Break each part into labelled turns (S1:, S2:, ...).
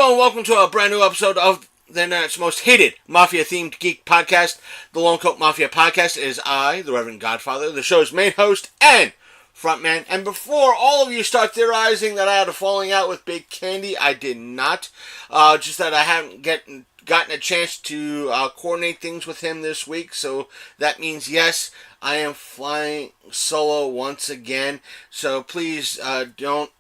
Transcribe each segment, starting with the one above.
S1: Hello and welcome to a brand new episode of the internet's most hated Mafia-themed Geek podcast, the Lone Coat Mafia Podcast. It is I, the Reverend Godfather, the show's main host and frontman. And before all of you start theorizing that I had a falling out with Big Candy, I did not. Just that I haven't gotten a chance to coordinate things with him this week. So that means, yes, I am flying solo once again. So please don't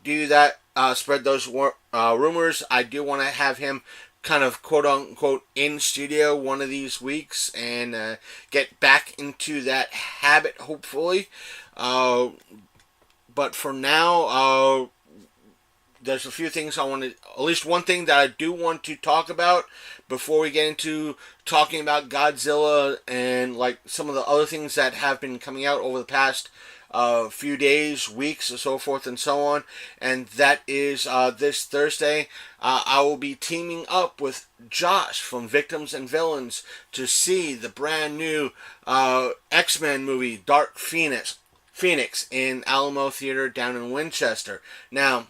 S1: do that. Spread those rumors. I do want to have him kind of quote-unquote in studio one of these weeks and get back into that habit, hopefully. But for now, there's a few things I want to... At least one thing that I do want to talk about before we get into talking about Godzilla and like some of the other things that have been coming out over the past few days, weeks, and so forth and so on. And that is this Thursday. I will be teaming up with Josh from Victims and Villains to see the brand new X-Men movie Dark Phoenix in Alamo Theater down in Winchester. Now,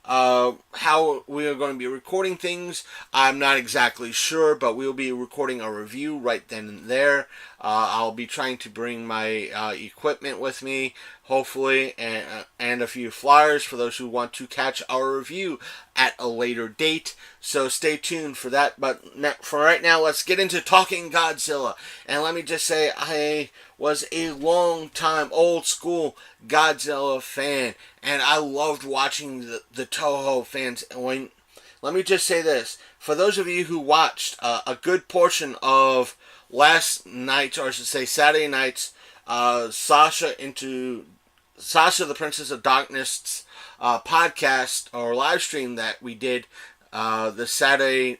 S1: how we are going to be recording things, I'm not exactly sure, but we'll be recording a review right then and there. I'll be trying to bring my equipment with me, hopefully, and a few flyers for those who want to catch our review at a later date. So stay tuned for that. But for right now, let's get into talking Godzilla. And let me just say, I was a long time old school Godzilla fan, and I loved watching the Toho fans. Let me just say this: for those of you who watched a good portion of last night, or I should say Saturday night's Sasha the Princess of Darkness podcast or live stream that we did this Saturday,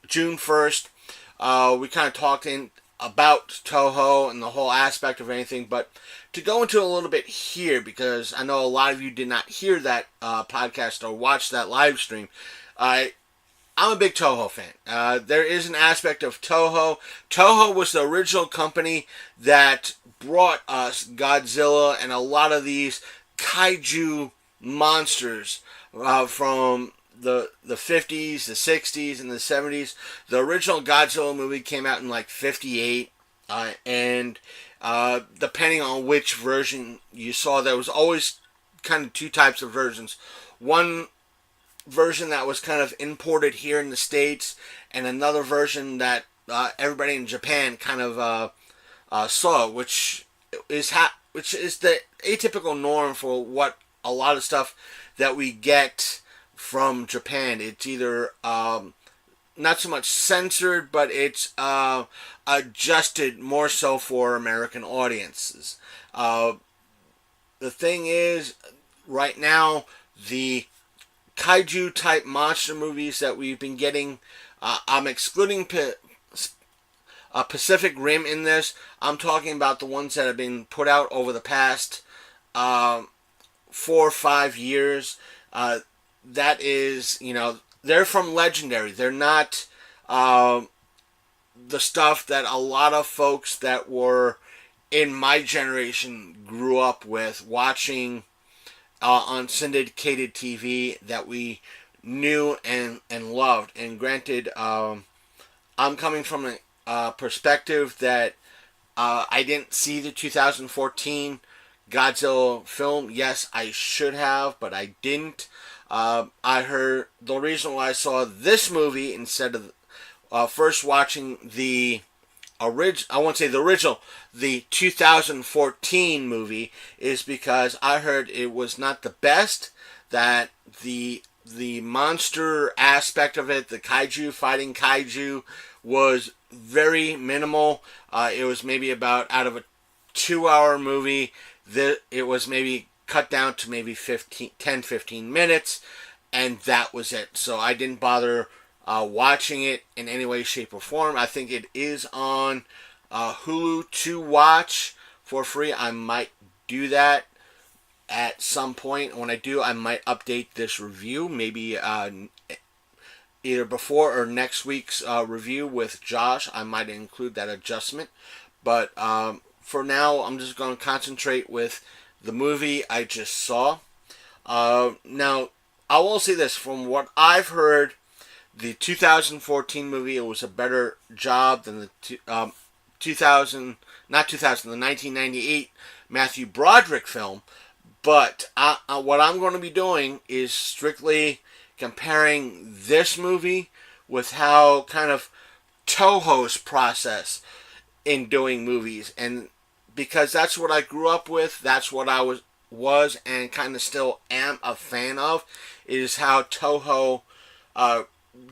S1: June 1st, we kind of talked about Toho and the whole aspect of anything, but to go into a little bit here, because I know a lot of you did not hear that podcast or watch that live stream, I'm a big Toho fan. There is an aspect of Toho. Toho was the original company that brought us Godzilla and a lot of these kaiju monsters from the 50s, the 60s, and the 70s. The original Godzilla movie came out in like 58, and depending on which version you saw, there was always kind of two types of versions. One version that was kind of imported here in the States, and another version that everybody in Japan kind of saw, which is the atypical norm for what a lot of stuff that we get from Japan. It's either not so much censored, but it's adjusted more so for American audiences. The thing is, right now, the kaiju type monster movies that we've been getting, I'm excluding Pacific Rim in this. I'm talking about the ones that have been put out over the past 4 or 5 years. That is, they're from Legendary. They're not the stuff that a lot of folks that were in my generation grew up with watching on syndicated TV that we knew and loved. And granted, I'm coming from a perspective that I didn't see the 2014 Godzilla film. Yes, I should have, but I didn't. I heard the reason why I saw this movie instead of first watching the original, the 2014 movie, is because I heard it was not the best, that the monster aspect of it, the kaiju fighting kaiju, was very minimal. It was maybe about, out of a 2-hour movie, it was maybe cut down to maybe 10-15 minutes, and that was it. So I didn't bother watching it in any way, shape, or form. I think it is on Hulu to watch for free. I might do that at some point. When I do, I might update this review, maybe either before or next week's review with Josh. I might include that adjustment, but for now, I'm just going to concentrate with the movie I just saw. Now, I will say this: from what I've heard the 2014 movie, it was a better job than the 2000, not 2000, the 1998 Matthew Broderick film. But what I'm going to be doing is strictly comparing this movie with how kind of Toho's process in doing movies, and because that's what I grew up with, that's what I was and kind of still am a fan of, is how Toho uh,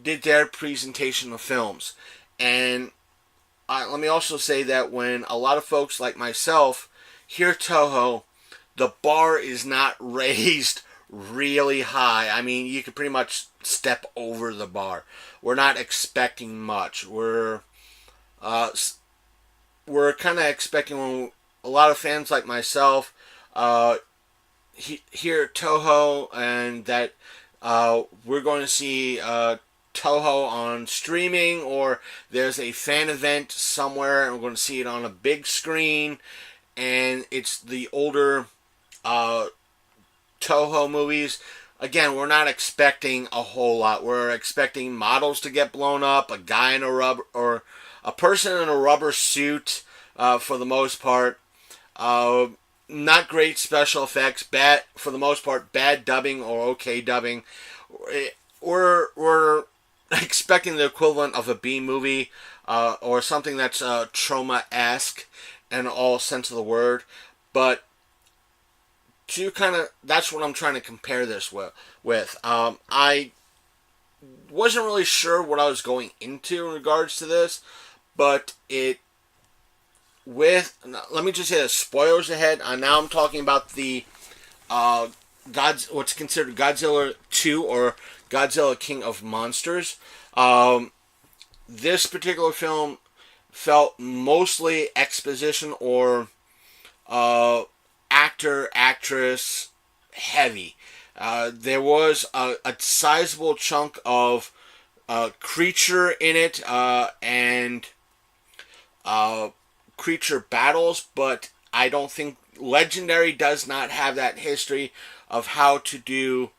S1: did their presentation of films. And let me also say that when a lot of folks like myself hear Toho, the bar is not raised really high. I mean, you could pretty much step over the bar. We're not expecting much. Uh, we're kind of expecting, when a lot of fans like myself hear Toho, and that we're going to see Toho on streaming, or there's a fan event somewhere and we're going to see it on a big screen, and it's the older Toho movies. Again, we're not expecting a whole lot. We're expecting models to get blown up, a guy in a rubber, or a person in a rubber suit, for the most part. Not great special effects. Bad, for the most part, bad dubbing or okay dubbing. We're expecting the equivalent of a B movie, or something that's trauma-esque in all sense of the word. But that's what I'm trying to compare this with. I wasn't really sure what I was going into in regards to this, but let me just say the spoilers ahead. Now I'm talking about the what's considered Godzilla 2, or Godzilla King of Monsters. This particular film felt mostly exposition or actor-actress heavy. There was a sizable chunk of creature in it, and creature battles, but I don't think Legendary does not have that history of how to do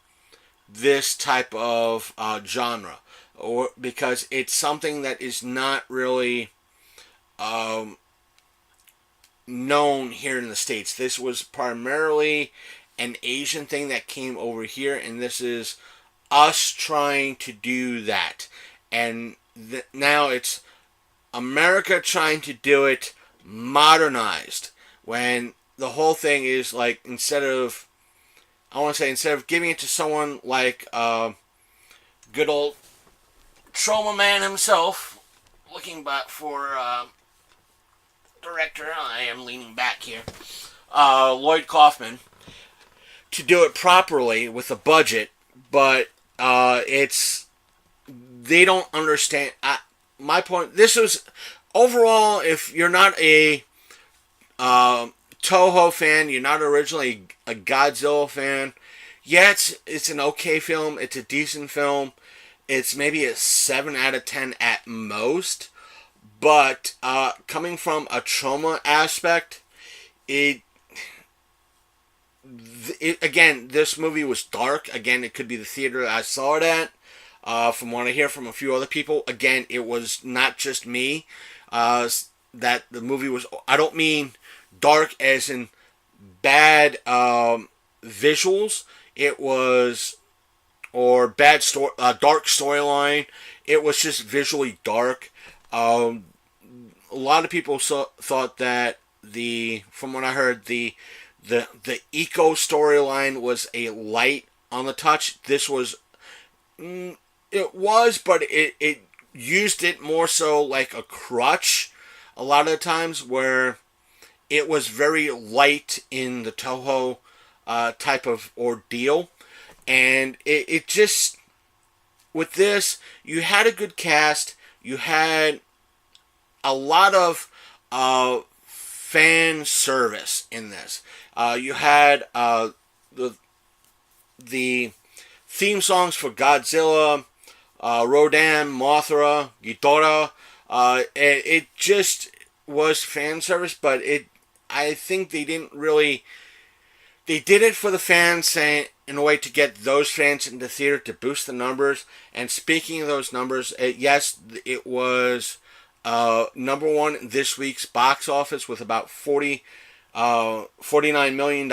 S1: this type of genre, or because it's something that is not really known here in the States. This was primarily an Asian thing that came over here, and this is us trying to do that. And now it's America trying to do it modernized, when the whole thing is like, instead of giving it to someone like good old Trauma Man himself, looking back for director, I am leaning back here, Lloyd Kaufman, to do it properly with a budget, but they don't understand. My point, this was, overall, if you're not a Toho fan, you're not originally a Godzilla fan, yeah, it's an okay film, it's a decent film, it's maybe a 7 out of 10 at most, but coming from a trauma aspect, again, this movie was dark. Again, it could be the theater I saw it at. From what I hear from a few other people, again, it was not just me. That the movie was, I don't mean dark as in bad visuals. It was, or bad dark storyline. It was just visually dark. A lot of people thought that from what I heard, the eco storyline was a light on the touch. This was, it was, but it used it more so like a crutch a lot of the times, where it was very light in the Toho type of ordeal. And it just, with this, you had a good cast, you had a lot of fan service in this. You had the theme songs for Godzilla, Rodan, Mothra, Ghidorah. It just was fan service, but I think they didn't really they did it for the fans, saying in a way to get those fans into theater to boost the numbers. And speaking of those numbers, yes, it was number one in this week's box office with about $49 million,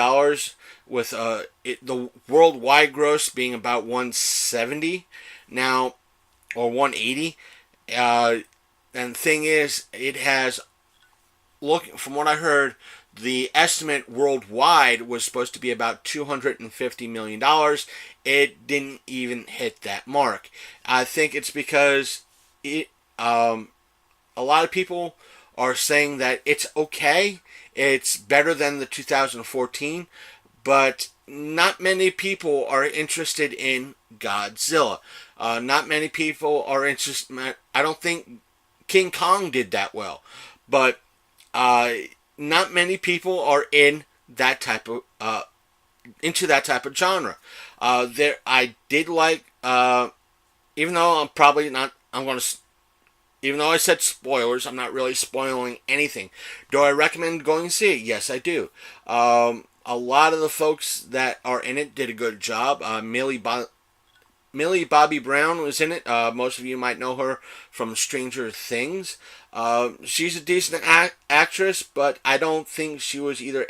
S1: with the worldwide gross being about 170 now, or 180. And the thing is, it has, from what I heard, the estimate worldwide was supposed to be about $250 million. It didn't even hit that mark. I think it's because a lot of people are saying that it's okay. It's better than the 2014, but not many people are interested in Godzilla. Not many people are interested. I don't think King Kong did that well, but not many people are in that type of into that type of genre. I did like, even though I'm probably not. I'm going to. Even though I said spoilers, I'm not really spoiling anything. Do I recommend going to see it? Yes, I do. A lot of the folks that are in it did a good job. Millie Bobby Brown was in it. Most of you might know her from Stranger Things. She's a decent actress, but I don't think she was either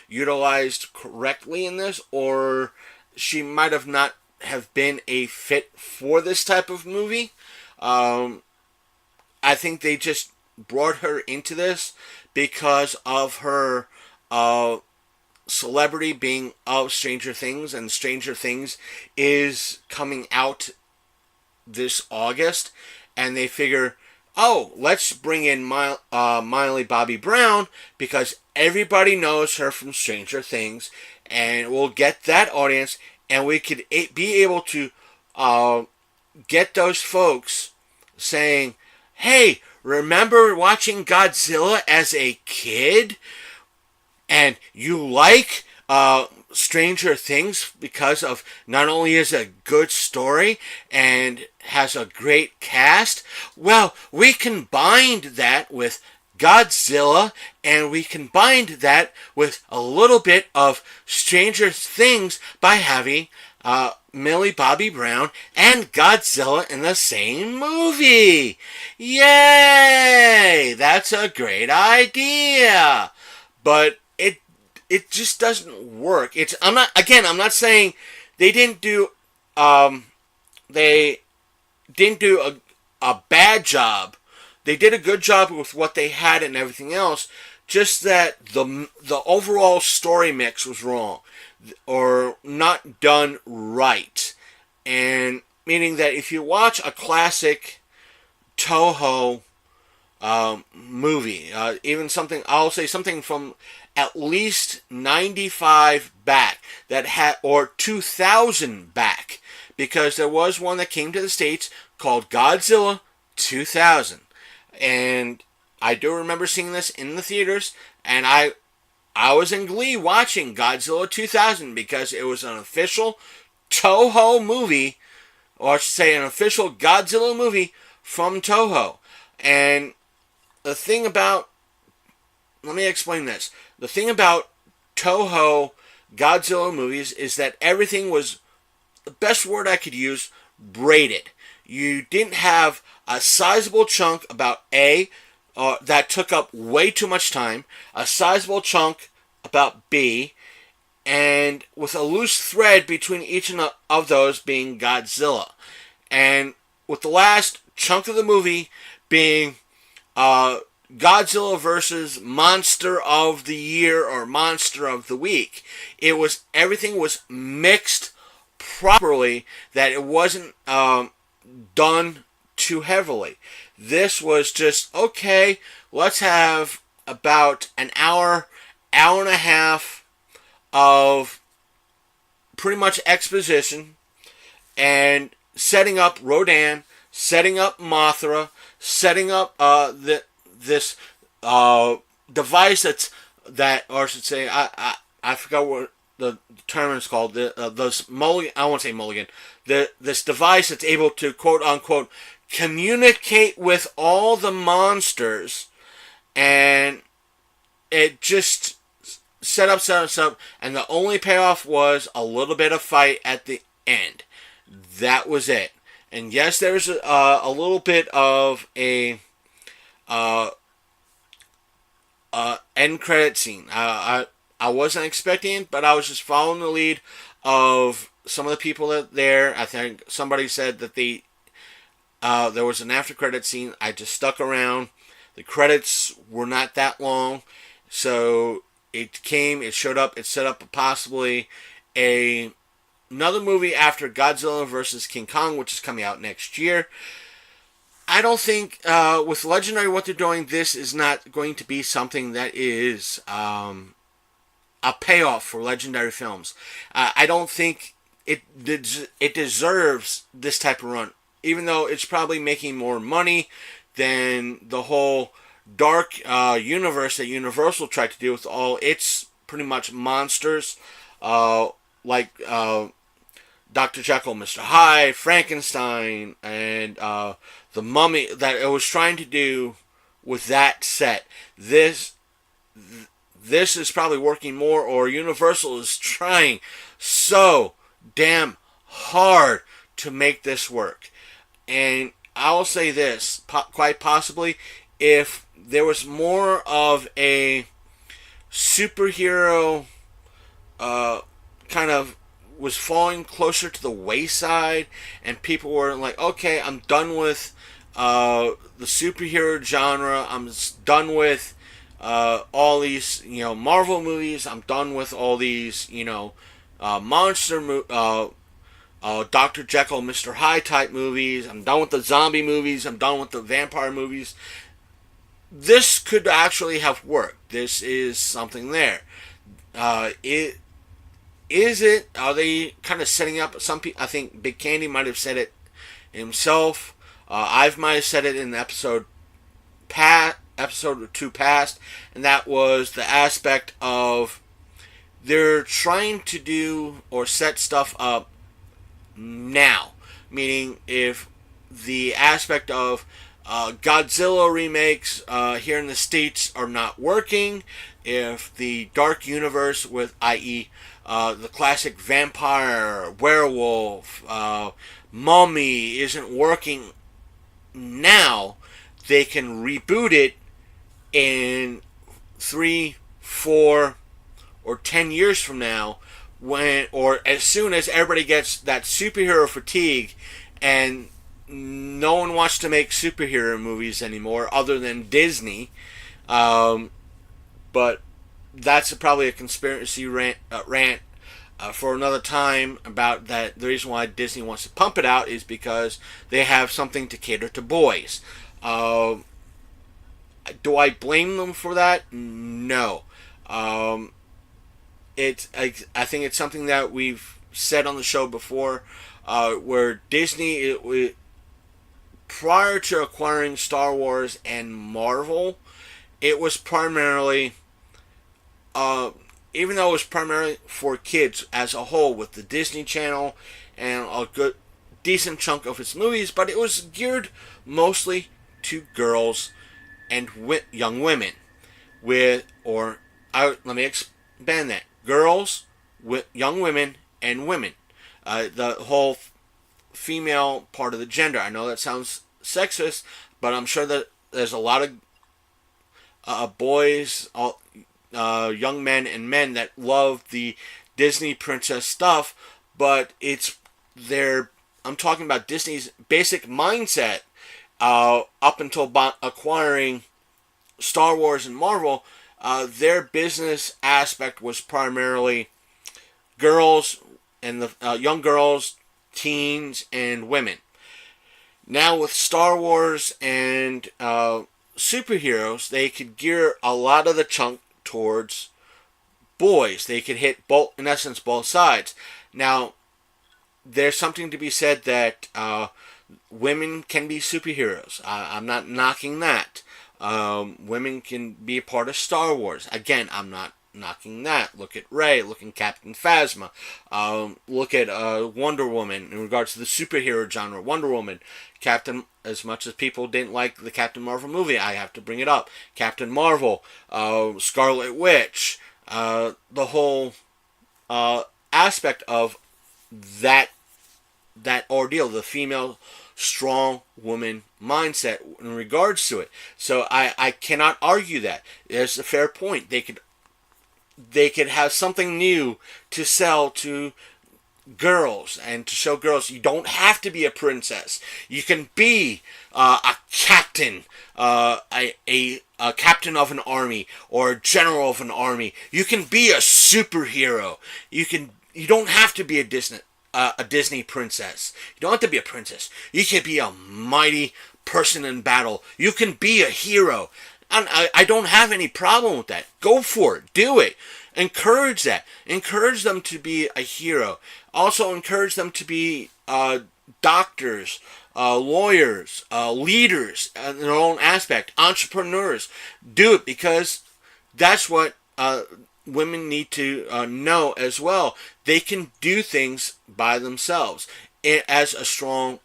S1: utilized correctly in this, or she might have not have been a fit for this type of movie. I think they just brought her into this because of her celebrity being of Stranger Things, and Stranger Things is coming out this August, and they figure, oh, let's bring in Miley Bobby Brown because everybody knows her from Stranger Things, and we'll get that audience, and we could be able to get those folks saying, hey, remember watching Godzilla as a kid? And you like Stranger Things because of not only is a good story and has a great cast? Well, we combined that with Godzilla, and we combined that with a little bit of Stranger Things by having Millie Bobby Brown and Godzilla in the same movie. Yay! That's a great idea. But it just doesn't work. I'm not saying they didn't do a bad job. They did a good job with what they had and everything else. Just that the overall story mix was wrong, or not done right. And meaning that if you watch a classic Toho movie, even something, I'll say something from at least 95 back, or 2000 back, because there was one that came to the States called Godzilla 2000. And I do remember seeing this in the theaters, and I was in glee watching Godzilla 2000 because it was an official Toho movie, or I should say an official Godzilla movie from Toho. And the thing about, let me explain this. The thing about Toho Godzilla movies is that everything was, the best word I could use, braided. You didn't have a sizable chunk about that took up way too much time, a sizable chunk about B, and with a loose thread between each of those being Godzilla. And with the last chunk of the movie being Godzilla versus Monster of the Year or Monster of the Week. Everything was mixed properly, that it wasn't done too heavily. This was just, okay, let's have about an hour and a half of pretty much exposition and setting up Rodan, setting up Mothra, setting up this device or I should say, I forgot what the term is called. Those mulligan, I won't say mulligan. This device that's able to quote unquote communicate with all the monsters, and it just set up, and the only payoff was a little bit of fight at the end. That was it. And yes, there's a little bit of a uh, end credit scene. I wasn't expecting it, but I was just following the lead of some of the people that there. I think somebody said that there was an after credit scene. I just stuck around. The credits were not that long, so it showed up, it set up possibly another movie after Godzilla versus King Kong, which is coming out next year. I don't think, with Legendary, what they're doing, this is not going to be something that is a payoff for Legendary films. I don't think it deserves this type of run, even though it's probably making more money than the whole dark universe that Universal tried to do with all its pretty much monsters, like Dr. Jekyll, Mr. Hyde, Frankenstein, and the Mummy, that it was trying to do with that set. This is probably working more, or Universal is trying so damn hard to make this work. And I'll say this, quite possibly, if there was more of a superhero kind of was falling closer to the wayside, and people were like, okay, I'm done with the superhero genre, I'm done with all these, Marvel movies, I'm done with all these, monster Dr. Jekyll, Mr. Hyde type movies, I'm done with the zombie movies, I'm done with the vampire movies. This could actually have worked. This is something there. Are they kind of setting up some people? I think Big Candy might have said it himself. I might have said it in the episode or two past, and that was the aspect of they're trying to do or set stuff up now. Meaning, if the aspect of Godzilla remakes here in the States are not working, if the Dark Universe with, i.e., the classic vampire, werewolf, mummy isn't working now, they can reboot it in 3, 4, or 10 years from now, or as soon as everybody gets that superhero fatigue and no one wants to make superhero movies anymore other than Disney. But that's probably a conspiracy rant for another time about that. The reason why Disney wants to pump it out is because they have something to cater to boys. Do I blame them for that? No. I think it's something that we've said on the show before, where Disney, prior to acquiring Star Wars and Marvel, it was primarily, even though it was primarily for kids as a whole, with the Disney Channel and a good, decent chunk of its movies, but it was geared mostly to girls and young women. Let me expand that. Girls, young women, and women. The whole female part of the gender. I know that sounds sexist, but I'm sure that there's a lot of boys, young men and men that love the Disney princess stuff, but I'm talking about Disney's basic mindset up until acquiring Star Wars and Marvel. Their business aspect was primarily girls and the young girls, teens, and women. Now with Star Wars and superheroes, they could gear a lot of the chunk towards boys. They could hit both sides. Now, there's something to be said that women can be superheroes. I'm not knocking that. Women can be a part of Star Wars. Again, I'm not knocking that. Look at Rey. Look at Captain Phasma. Look at Wonder Woman in regards to the superhero genre. Wonder Woman. As much as people didn't like the Captain Marvel movie, I have to bring it up. Captain Marvel. Scarlet Witch. the whole aspect of that ordeal, the female strong woman mindset in regards to it. So I cannot argue that. There's a fair point. They could have something new to sell to girls and to show girls you don't have to be a princess. You can be a captain, a captain of an army or a general of an army. You can be a superhero. You don't have to be a Disney princess. You don't have to be a princess. You can be a mighty person in battle. You can be a hero. And I don't have any problem with that. Go for it. Do it. Encourage that. Encourage them to be a hero. Also encourage them to be doctors, lawyers, leaders in their own aspect, entrepreneurs. Do it, because that's what women need to know as well. They can do things by themselves as a strong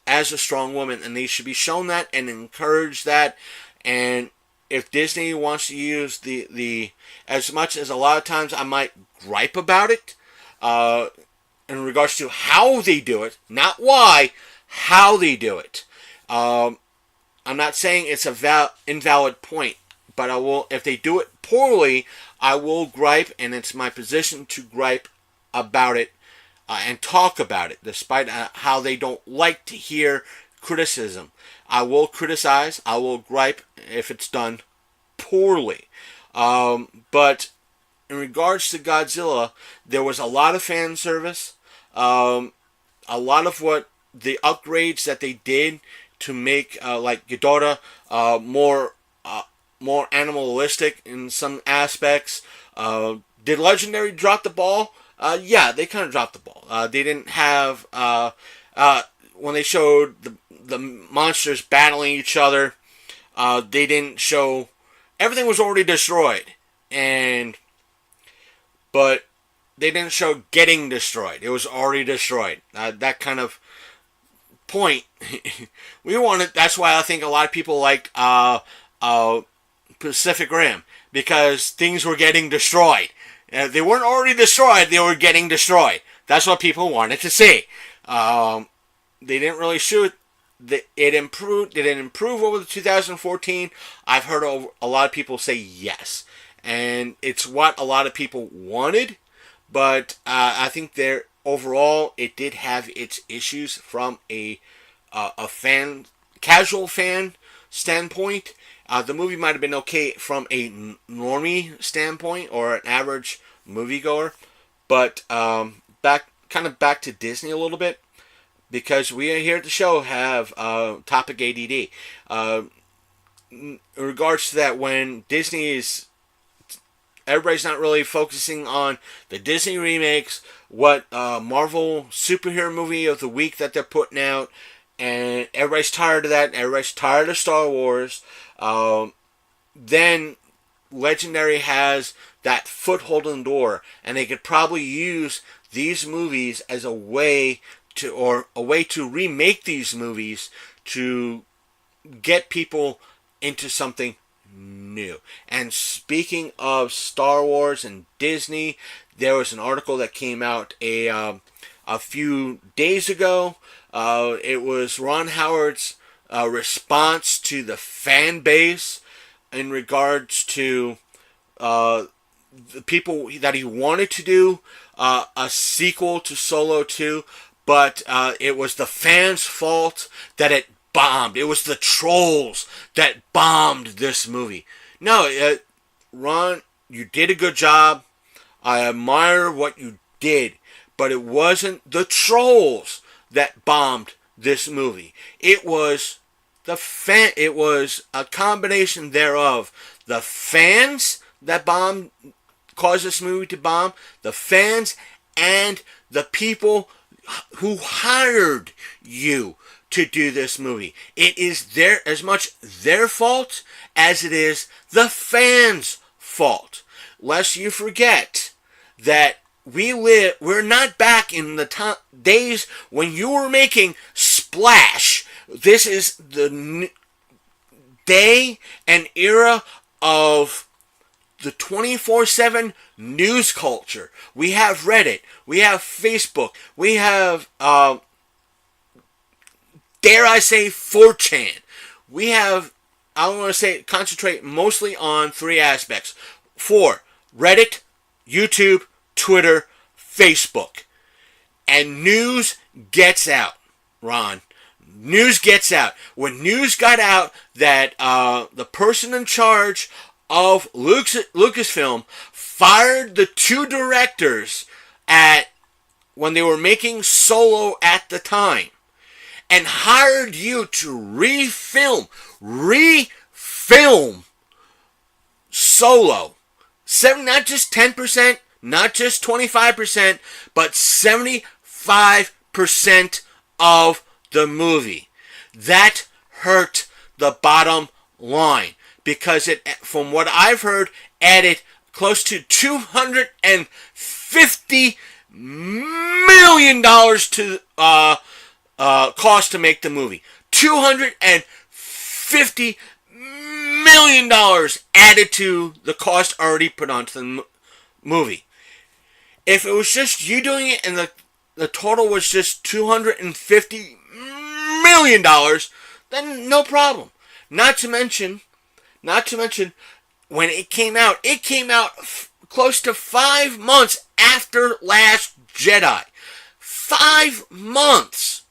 S1: woman, and they should be shown that and encouraged that. And if Disney wants to use the as much as a lot of times I might gripe about it, in regards to how they do it, not why, how they do it. I'm not saying it's a invalid point, but I will, if they do it poorly, I will gripe, and it's my position to gripe about it and talk about it, despite how they don't like to hear criticism. I will criticize, I will gripe if it's done poorly. But in regards to Godzilla, there was a lot of fan service. A lot of what the upgrades that they did to make like Ghidorah more animalistic in some aspects. Did Legendary drop the ball? Yeah, they kind of dropped the ball. They didn't have when they showed the monsters battling each other. They didn't show, everything was already destroyed, but they didn't show getting destroyed. It was already destroyed. That kind of point we wanted. That's why I think a lot of people liked Pacific Rim, because things were getting destroyed. They weren't already destroyed, they were getting destroyed. That's what people wanted to see. They didn't really shoot. It improved. Did it improve over the 2014? I've heard a lot of people say yes. And it's what a lot of people wanted. But I think overall, it did have its issues from a casual fan standpoint. The movie might have been okay from a normie standpoint or an average moviegoer, but back to Disney a little bit, because we here at the show have topic ADD. In regards to that, when everybody's not really focusing on the Disney remakes, what Marvel superhero movie of the week that they're putting out, and everybody's tired of that. Everybody's tired of Star Wars. Then Legendary has that foothold in the door, and they could probably use these movies as a way to remake these movies to get people into something new. And speaking of Star Wars and Disney, there was an article that came out a few days ago. It was Ron Howard's response to the fan base in regards to the people that he wanted to do a sequel to Solo 2, but it was the fans' fault that it bombed. It was the trolls that bombed this movie. No, Ron, you did a good job. I admire what you did, but it wasn't the trolls that bombed this movie. It was it was a combination thereof. The fans that caused this movie to bomb, the fans and the people who hired you to do this movie. It is as much their fault as it is the fans' fault. Lest you forget that we're not back in the days when you were making splash. This is the day and era of the 24/7 news culture. We have Reddit. We have Facebook. We have, dare I say, 4chan. We have, I want to say, concentrate mostly on 3 aspects. 4, Reddit, YouTube, Twitter, Facebook. And news gets out, Ron. News gets out. When news got out that the person in charge of Lucasfilm fired the 2 directors when they were making Solo at the time, and hired you to refilm Solo. Not just 10%, not just 25%, but 75% of the movie. That hurt the bottom line, because it, from what I've heard, added close to $250 million to cost to make the movie. $250 million added to the cost already put onto the movie. If it was just you doing it and the total was just $250 million, then no problem. Not to mention, when it came out close to 5 months after Last Jedi. 5 months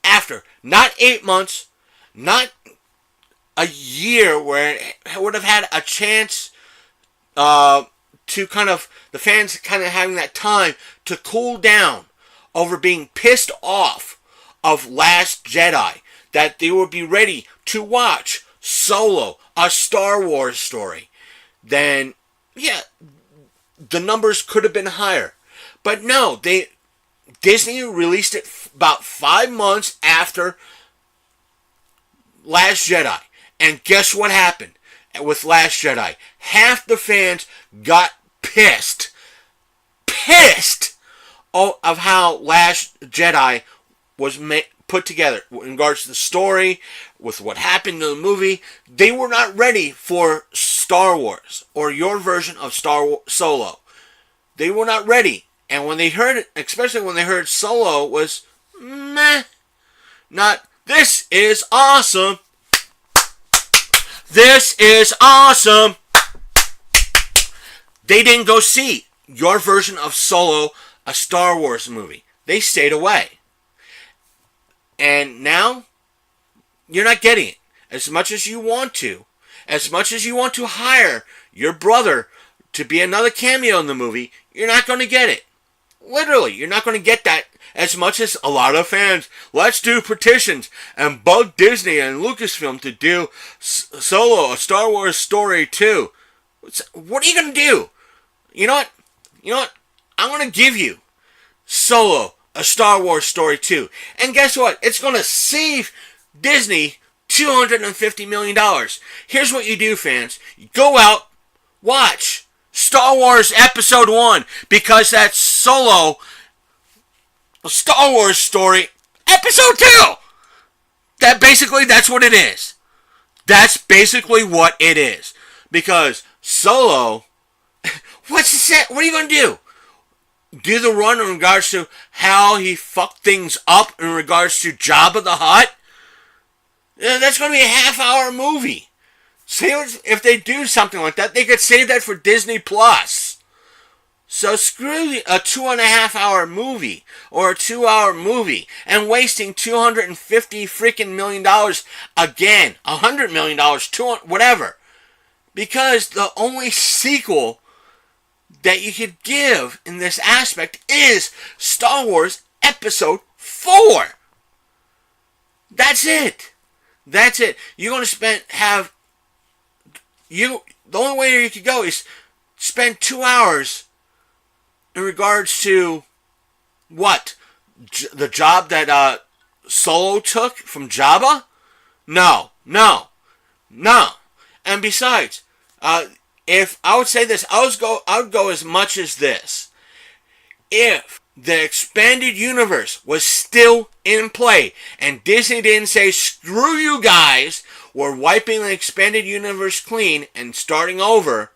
S1: after. Not 8 months, not a year where it would have had a chance to kind of, the fans kind of having that time to cool down over being pissed off of Last Jedi, that they would be ready to watch Solo, a Star Wars story. Then, yeah, the numbers could have been higher. But no, Disney released it about 5 months after Last Jedi. And guess what happened with Last Jedi? Half the fans got pissed of how Last Jedi was put together in regards to the story, with what happened in the movie. They were not ready for Star Wars, or your version of Solo. They were not ready. And when they heard it, especially when they heard Solo was meh, not, this is awesome. This is awesome. They didn't go see your version of Solo, a Star Wars movie. They stayed away. And now, you're not getting it. As much as you want to hire your brother to be another cameo in the movie, you're not going to get it. Literally, you're not going to get that as much as a lot of fans. Let's do petitions and bug Disney and Lucasfilm to do Solo, a Star Wars story too. What are you going to do? You know what? I'm going to give you Solo, a Star Wars story too. And guess what? It's going to save Disney $250 million. Here's what you do, fans. You go out, watch Star Wars Episode 1, because that's Solo, a Star Wars story, Episode 2. That's what it is. That's basically what it is. Because Solo, what are you going to do? Do the run in regards to how he fucked things up in regards to Jabba the Hutt? That's going to be a half-hour movie. See, if they do something like that, they could save that for Disney Plus. So screw a 2.5-hour movie or a 2-hour movie and wasting $250 freaking million again, $100 million, whatever, because the only sequel that you could give in this aspect is Star Wars Episode 4. That's it. You're going to the only way you could go is spend 2 hours in regards to what? The job that Solo took from Jabba? No. And besides, if I would say this, I would go as much as this. If the expanded universe was still in play and Disney didn't say, screw you guys, we're wiping the expanded universe clean and starting over,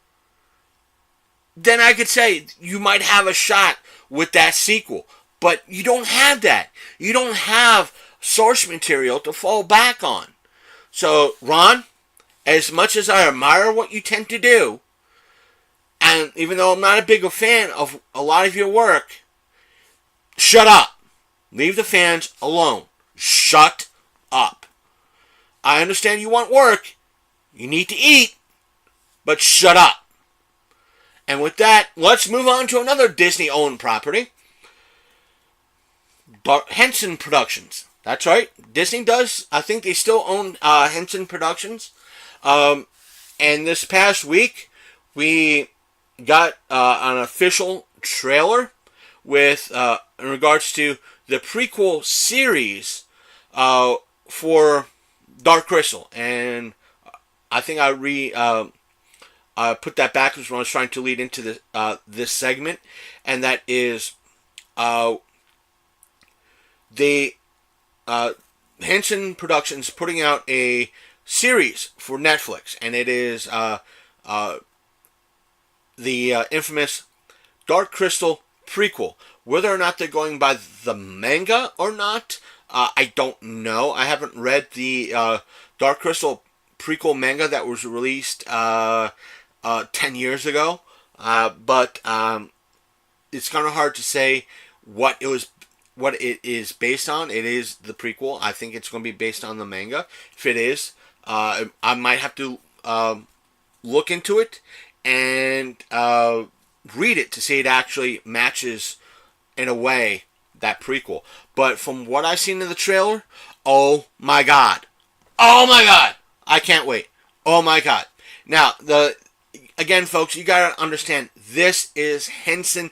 S1: then I could say you might have a shot with that sequel. But you don't have that. You don't have source material to fall back on. So, Ron, as much as I admire what you tend to do, and even though I'm not a big fan of a lot of your work, shut up. Leave the fans alone. Shut up. I understand you want work. You need to eat. But shut up. And with that, let's move on to another Disney-owned property. Henson Productions. That's right. Disney does. I think they still own Henson Productions. And this past week, we got an official trailer with in regards to the prequel series for Dark Crystal. And I think I put that backwards when I was trying to lead into this segment. And that is the Henson Productions putting out a series for Netflix, and it is the infamous Dark Crystal prequel. Whether or not they're going by the manga or not, I don't know. I haven't read the Dark Crystal prequel manga that was released 10 years ago, but it's kind of hard to say what it is based on. It is the prequel. I think it's going to be based on the manga. If it is, I might have to look into it and read it to see it actually matches in a way that prequel. But from what I've seen in the trailer, oh my god, I can't wait. Oh my god. Now again, folks, you gotta understand, this is Henson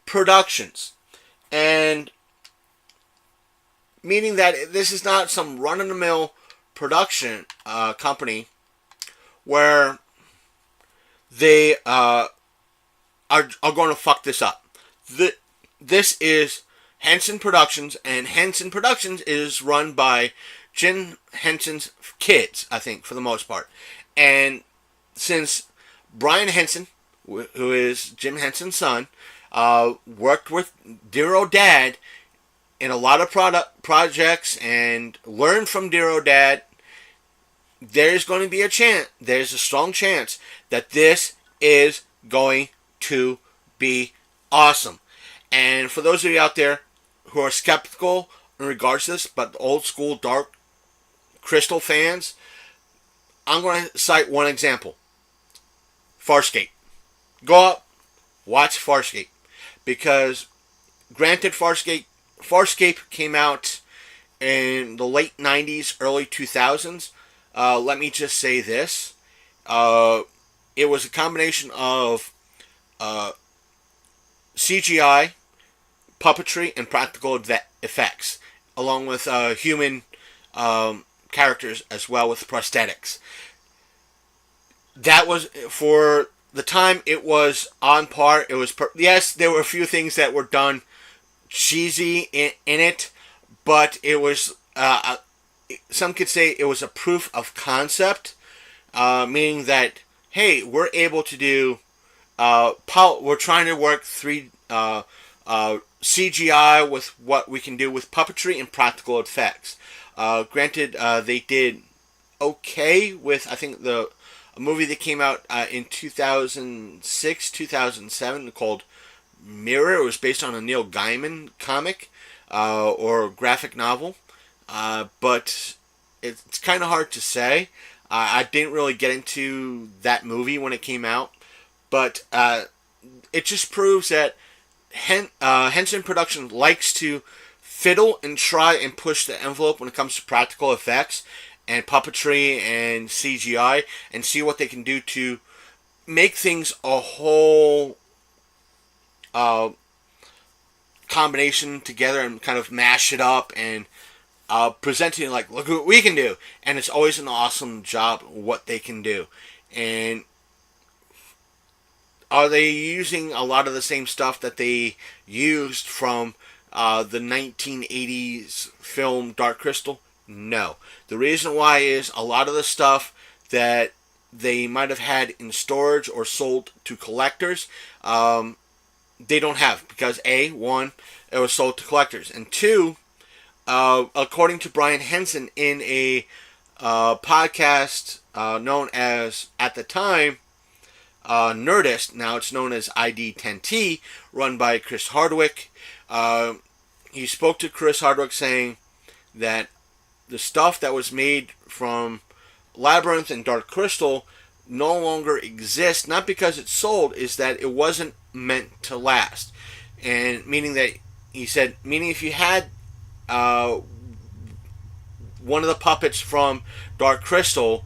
S1: Productions. And meaning that this is not some run-of-the-mill production company where they are going to fuck this up. This is Henson Productions, and Henson Productions is run by Jim Henson's kids, I think, for the most part. And since Brian Henson, who is Jim Henson's son, worked with Dear Old Dad in a lot of projects and learned from Dear Old Dad, there's going to be there's a strong chance that this is going to be awesome. And for those of you out there who are skeptical in regards to this, but old school Dark Crystal fans, I'm going to cite one example. Farscape. Go up, watch Farscape. Because, granted, Farscape came out in the late 90s, early 2000s. Let me just say this. It was a combination of CGI, puppetry, and practical effects, along with human characters as well with prosthetics. That was, for the time, it was on par. It was yes, there were a few things that were done cheesy in it, but it was some could say it was a proof of concept, meaning that, hey, we're able to do we're trying to work CGI with what we can do with puppetry and practical effects. Granted, they did okay with, I think, a movie that came out in 2006, 2007 called Mirror. It was based on a Neil Gaiman comic or graphic novel. But it's kind of hard to say. I didn't really get into that movie when it came out. But it just proves that Henson Productions likes to fiddle and try and push the envelope when it comes to practical effects and puppetry and CGI, and see what they can do to make things a whole combination together and kind of mash it up and presenting it like, look what we can do. And it's always an awesome job what they can do. And are they using a lot of the same stuff that they used from the 1980s film Dark Crystal? No. The reason why is a lot of the stuff that they might have had in storage or sold to collectors. They don't have, because one, it was sold to collectors, and two, according to Brian Henson in a podcast known as, at the time, Nerdist, now it's known as ID10T, run by Chris Hardwick. He spoke to Chris Hardwick saying that the stuff that was made from Labyrinth and Dark Crystal no longer exists, not because it's sold, is that it wasn't meant to last. And meaning that, he said, meaning if you had one of the puppets from Dark Crystal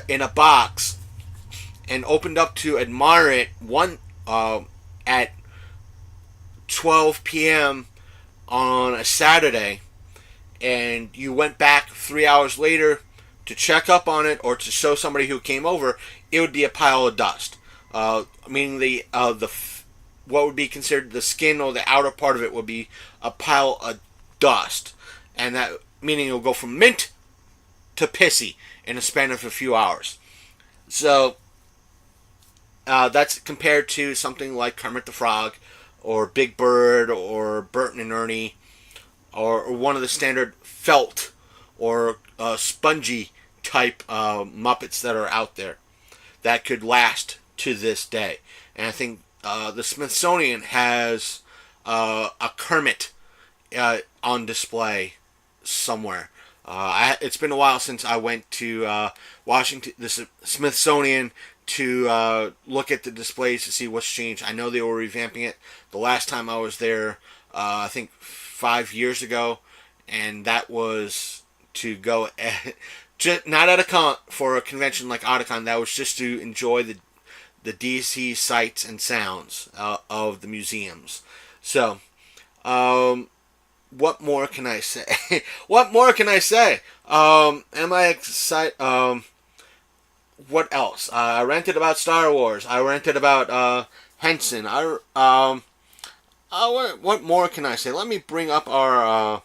S1: in a box and opened up to admire it at 12 p.m. on a Saturday, and you went back 3 hours later to check up on it or to show somebody who came over, it would be a pile of dust. Meaning the what would be considered the skin or the outer part of it would be a pile of dust, and that meaning it will go from mint to pissy in a span of a few hours. So that's compared to something like Kermit the Frog, or Big Bird, or Bert and Ernie, or one of the standard felt or spongy type Muppets that are out there that could last to this day. And I think the Smithsonian has a Kermit on display somewhere. It's been a while since I went to Washington, the Smithsonian, to look at the displays to see what's changed. I know they were revamping it. The last time I was there, I think 5 years ago, and that was to go just not at for a convention like Otakon. That was just to enjoy the DC sights and sounds of the museums. So, what more can I say? What more can I say? Am I excited? What else? I ranted about Star Wars. I ranted about Henson. What more can I say? Let me bring up our.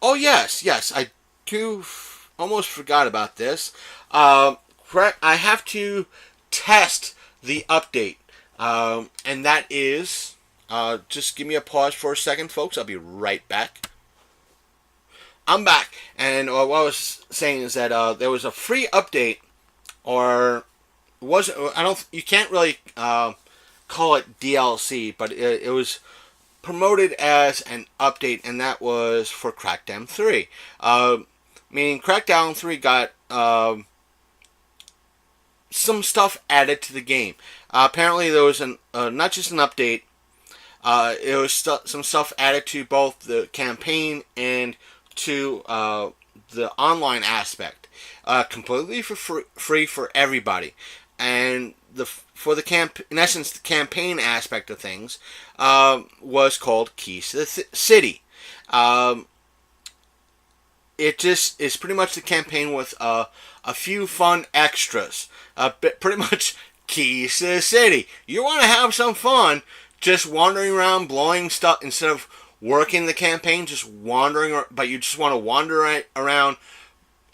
S1: Oh yes, I do. Almost forgot about this. Correct. I have to test the update, and that is. Just give me a pause for a second, folks. I'll be right back. I'm back, and what I was saying is that there was a free update, or was you can't really call it DLC, but it was promoted as an update, and that was for Crackdown 3. Meaning Crackdown 3 got some stuff added to the game. Apparently there was not just an update. It was some stuff added to both the campaign and to the online aspect, completely for free for everybody. And in essence, the campaign aspect of things was called Keys to the City. It just is pretty much the campaign with a few fun extras. Pretty much Keys to the City. You want to have some fun, just wandering around, blowing stuff, instead of working the campaign, just wandering, but you just want to wander around,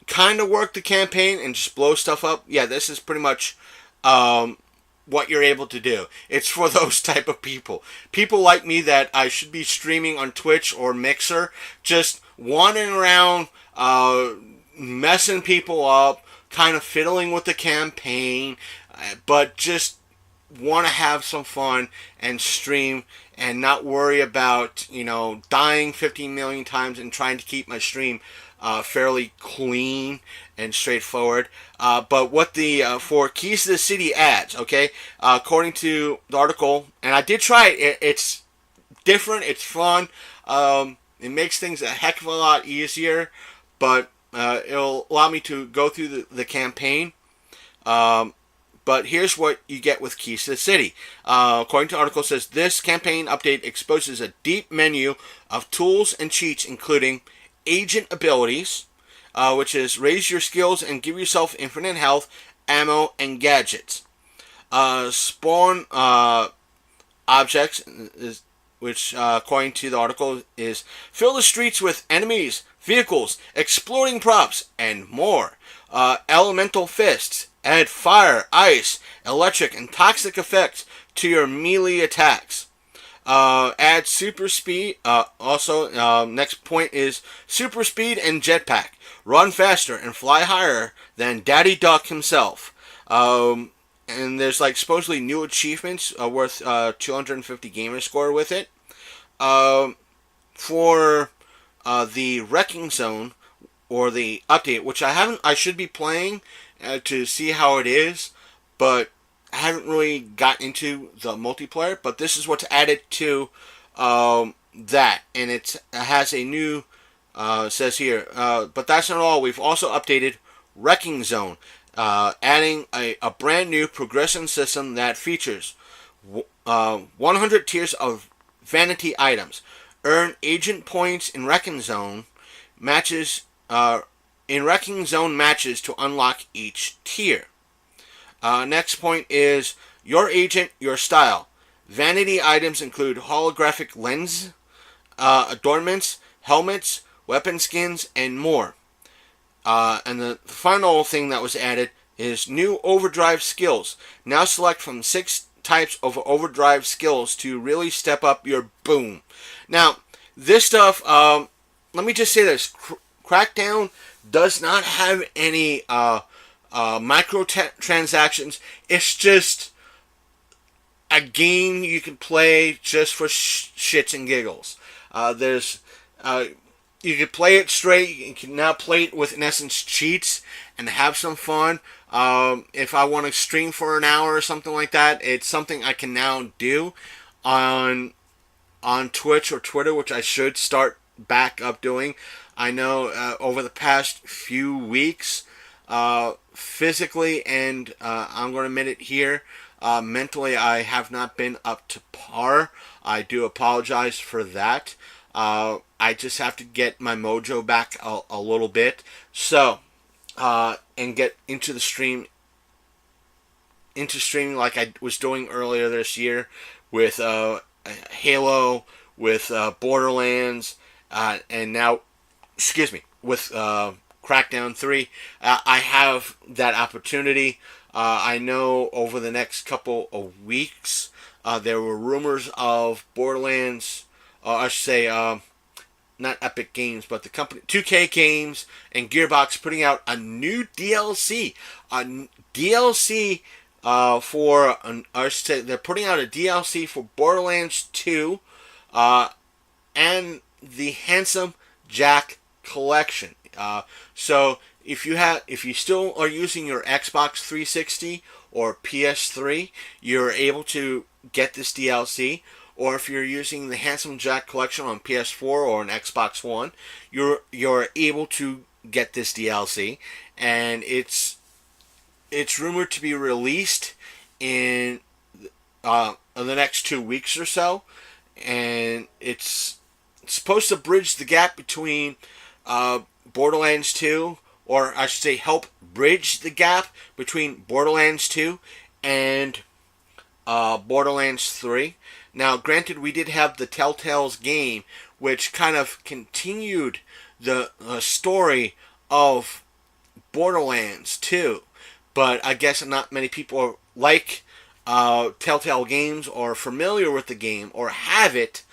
S1: kind of work the campaign, and just blow stuff up. Yeah, this is pretty much what you're able to do. It's for those type of people. People like me that I should be streaming on Twitch or Mixer, just wandering around, messing people up, kind of fiddling with the campaign, but just want to have some fun and stream and not worry about, dying 15 million times and trying to keep my stream fairly clean and straightforward. But what the for Keys to the City adds, okay, according to the article, and I did try it, it's different, it's fun, it makes things a heck of a lot easier, but it'll allow me to go through the campaign. But here's what you get with Keys to the City. According to the article, it says, this campaign update exposes a deep menu of tools and cheats, including agent abilities, which is raise your skills and give yourself infinite health, ammo, and gadgets. Spawn objects, which according to the article is fill the streets with enemies, vehicles, exploding props, and more. Elemental fists, Add fire, ice, electric, and toxic effects to your melee attacks. Add super speed. Next point is super speed and jetpack. Run faster and fly higher than Daddy Duck himself. And there's like supposedly new achievements worth 250 gamer score with it. For the Wrecking Zone or the update, which I should be playing to see how it is, but I haven't really got into the multiplayer. But this is what's added to that, and it has a new says here. But that's not all. We've also updated Wrecking Zone, adding a brand new progression system that features 100 tiers of vanity items. Earn agent points in Wrecking Zone matches. Wrecking Zone matches to unlock each tier. Next point is your agent, your style. Vanity items include holographic lens, adornments, helmets, weapon skins, and more. And the final thing that was added is new overdrive skills. Now select from 6 types of overdrive skills to really step up your boom. Now, this stuff, let me just say this. Crackdown does not have any microtransactions. It's just a game you can play just for shits and giggles. You can play it straight. You can now play it with, in essence, cheats and have some fun. If I want to stream for an hour or something like that, it's something I can now do on Twitch or Twitter, which I should start back up doing. I know over the past few weeks, physically and I'm going to admit it here, mentally I have not been up to par. I do apologize for that. I just have to get my mojo back a little bit. So, and get into streaming like I was doing earlier this year with Halo, with Borderlands, and now, with Crackdown 3. I have that opportunity. I know over the next couple of weeks, there were rumors of Borderlands, I should say, not Epic Games, but the company 2K Games and Gearbox putting out a new DLC. They're putting out a DLC for Borderlands 2 and the Handsome Jack Collection. So if you still are using your Xbox 360 or PS3, you're able to get this DLC. Or if you're using the Handsome Jack Collection on PS4 or an Xbox One, you're able to get this DLC, and it's rumored to be released in the next 2 weeks or so, and it's supposed to bridge the gap between Borderlands 2, or I should say help bridge the gap between Borderlands 2 and Borderlands 3. Now, granted, we did have the Telltale's game, which kind of continued the story of Borderlands 2, but I guess not many people like Telltale games or familiar with the game or have it,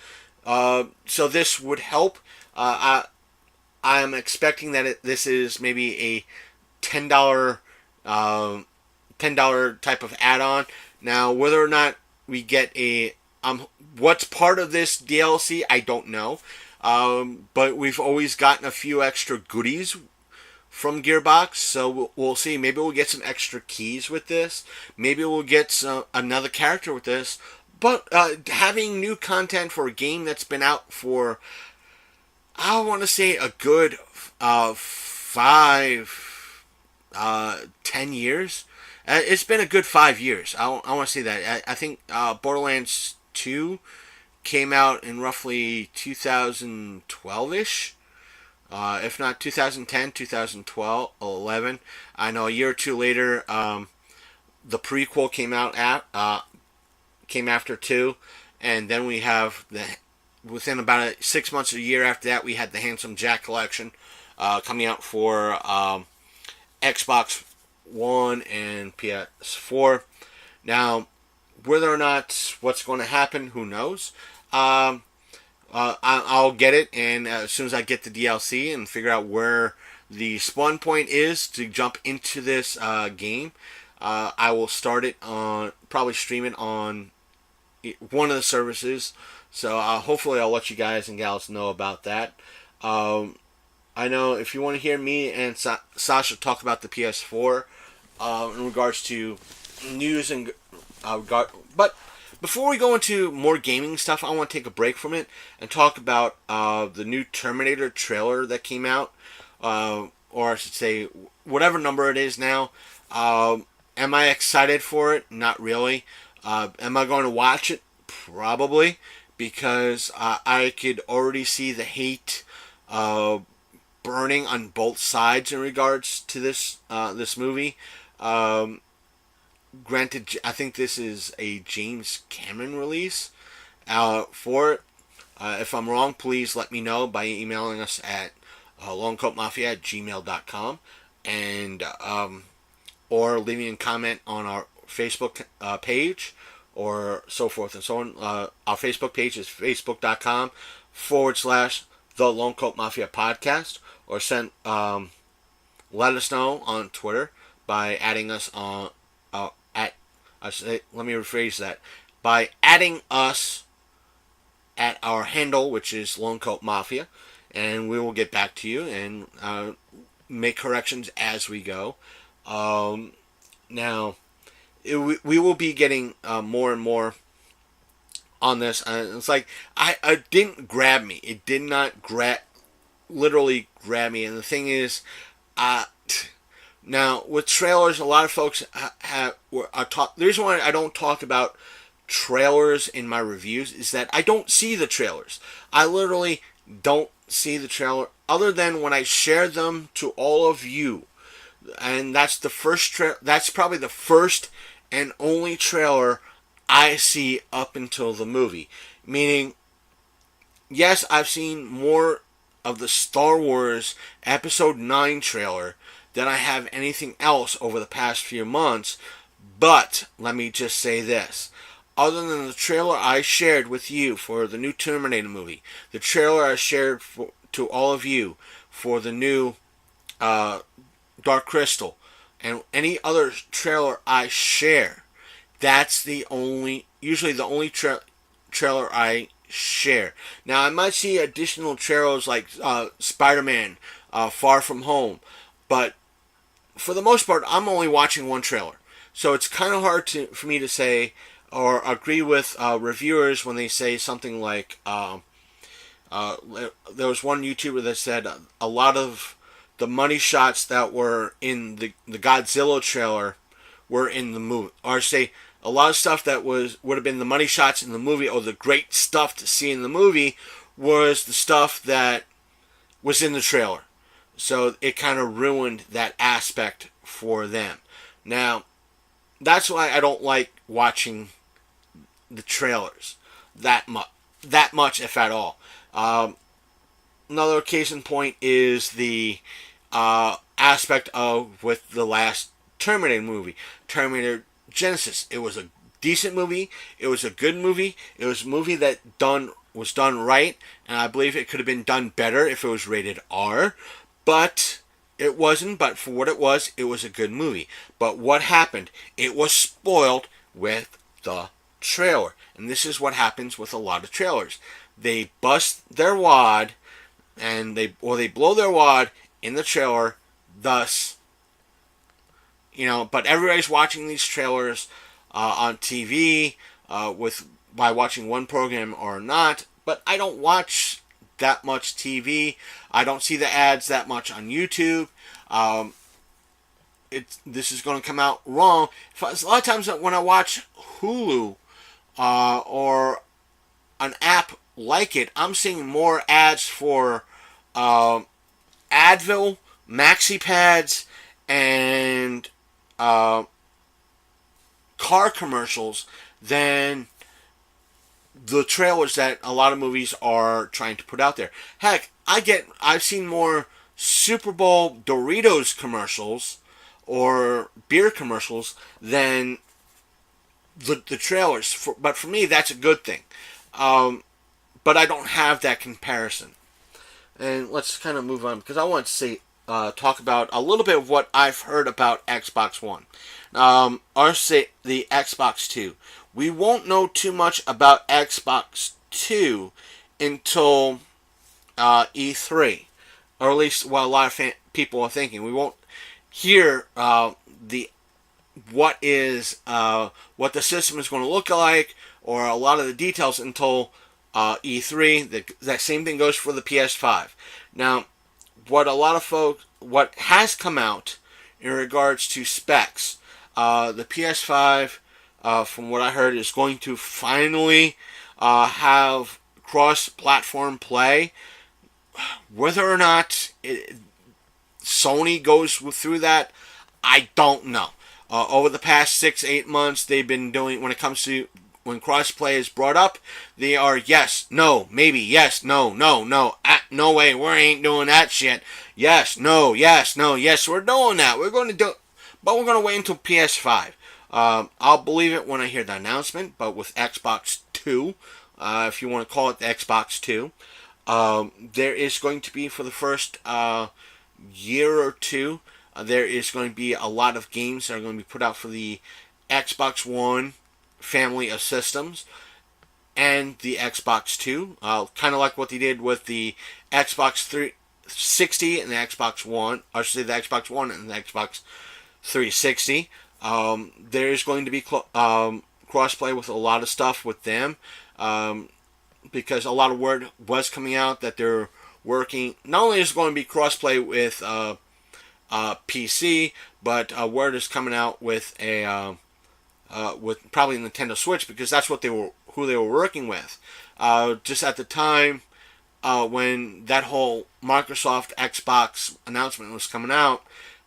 S1: so this would help. I'm expecting that this is maybe a $10 type of add-on. Now, whether or not we get what's part of this DLC, I don't know. But we've always gotten a few extra goodies from Gearbox, so we'll see. Maybe we'll get some extra keys with this. Maybe we'll get another character with this. But having new content for a game that's been out for, I want to say, a good 10 years. It's been a good 5 years. I want to say that. I think Borderlands 2 came out in roughly 2012-ish. If not 2010, 2012, 11. I know a year or two later, the prequel came out came after 2, and then we have within about 6 months or a year after that, we had the Handsome Jack Collection coming out for Xbox One and PS4. Now, whether or not what's going to happen, who knows? I'll get it, and as soon as I get the DLC and figure out where the spawn point is to jump into this game, I will start it on, probably stream it on one of the services. So hopefully I'll let you guys and gals know about that. I know if you want to hear me and Sasha talk about the PS4 in regards to news and but before we go into more gaming stuff, I want to take a break from it and talk about the new Terminator trailer that came out, or I should say, whatever number it is now. Am I excited for it? Not really. Am I going to watch it? Probably, because I could already see the hate burning on both sides in regards to this movie. Granted, I think this is a James Cameron release for it. If I'm wrong, please let me know by emailing us at longcoatmafia@gmail.com and or leaving a comment on our Facebook page or so forth and so on. Our Facebook page is facebook.com/The Lone Coat Mafia Podcast, or let us know on Twitter by adding us on let me rephrase that, by adding us at our handle, which is Lone Coat Mafia, and we will get back to you and make corrections as we go. Now, we will be getting more and more on this. It's like it didn't grab me. It did not literally grab me. And the thing is, now with trailers, a lot of folks are the reason why I don't talk about trailers in my reviews is that I don't see the trailers. I literally don't see the trailer other than when I share them to all of you. And that's the first that's probably the first and only trailer I see up until the movie. Meaning, yes, I've seen more of the Star Wars Episode 9 trailer than I have anything else over the past few months. But let me just say this. Other than the trailer I shared with you for the new Terminator movie, the trailer I shared to all of you for the new Dark Crystal, and any other trailer I share, that's usually the only trailer I share. Now, I might see additional trailers like Spider-Man Far From Home, but for the most part, I'm only watching one trailer. So it's kind of hard for me to say or agree with reviewers when they say something like, there was one YouTuber that said a lot of the money shots that were in the Godzilla trailer were in the movie. Or say, a lot of stuff that would have been the money shots in the movie, or the great stuff to see in the movie, was the stuff that was in the trailer. So it kind of ruined that aspect for them. Now, that's why I don't like watching the trailers that much, if at all. Another case in point is the aspect of with the last Terminator movie, Terminator Genesis. It was a decent movie. It was a good movie. It was a movie that was done right, and I believe it could have been done better if it was rated R. But it wasn't. But for what it was a good movie. But what happened? It was spoiled with the trailer. And this is what happens with a lot of trailers. They bust their wad, and they blow their wad in the trailer. Thus, but everybody's watching these trailers on TV by watching one program or not. But I don't watch that much TV. I don't see the ads that much on YouTube. This is going to come out wrong. A lot of times when I watch Hulu or an app like it, I'm seeing more ads for Advil, maxi pads, and car commercials than the trailers that a lot of movies are trying to put out there. Heck, I've seen more Super Bowl Doritos commercials or beer commercials than the trailers. But for me, that's a good thing. But I don't have that comparison. And let's kind of move on because I want to talk about a little bit of what I've heard about Xbox One. Or say the Xbox Two. We won't know too much about Xbox Two until E3, or at least what a lot of people are thinking. We won't hear the what the system is going to look like, or a lot of the details until E3. That same thing goes for the PS5. Now, what has come out in regards to specs, the PS5, from what I heard, is going to finally have cross-platform play. Whether or not Sony goes through that, I don't know. Over the past 6-8 months, they've been doing, when crossplay is brought up, they are yes, no, maybe, yes, no, no, no, no way, we ain't doing that shit. Yes, no, yes, no, yes, we're doing that. We're going to do, but we're going to wait until PS5. I'll believe it when I hear the announcement, but with Xbox 2, if you want to call it the Xbox 2, there is going to be, for the first year or two, there is going to be a lot of games that are going to be put out for the Xbox One family of systems and the Xbox 2, kind of like what they did with the Xbox 360 and the Xbox One, or I should say the Xbox One and the Xbox 360. There is going to be crossplay with a lot of stuff with them, because a lot of word was coming out that they're working. Not only is it going to be crossplay with PC, but word is coming out with with probably Nintendo Switch, because that's who they were working with. Just at the time when that whole Microsoft Xbox announcement was coming out,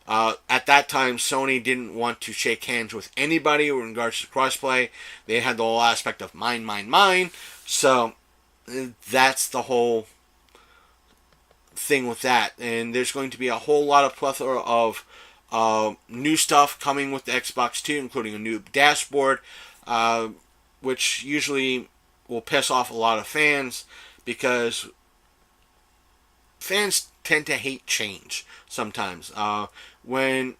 S1: at that time Sony didn't want to shake hands with anybody in regards to crossplay. They had the whole aspect of mine. So that's the whole thing with that. And there's going to be a whole lot of plethora of new stuff coming with the Xbox 2, including a new dashboard, which usually will piss off a lot of fans, because fans tend to hate change sometimes. When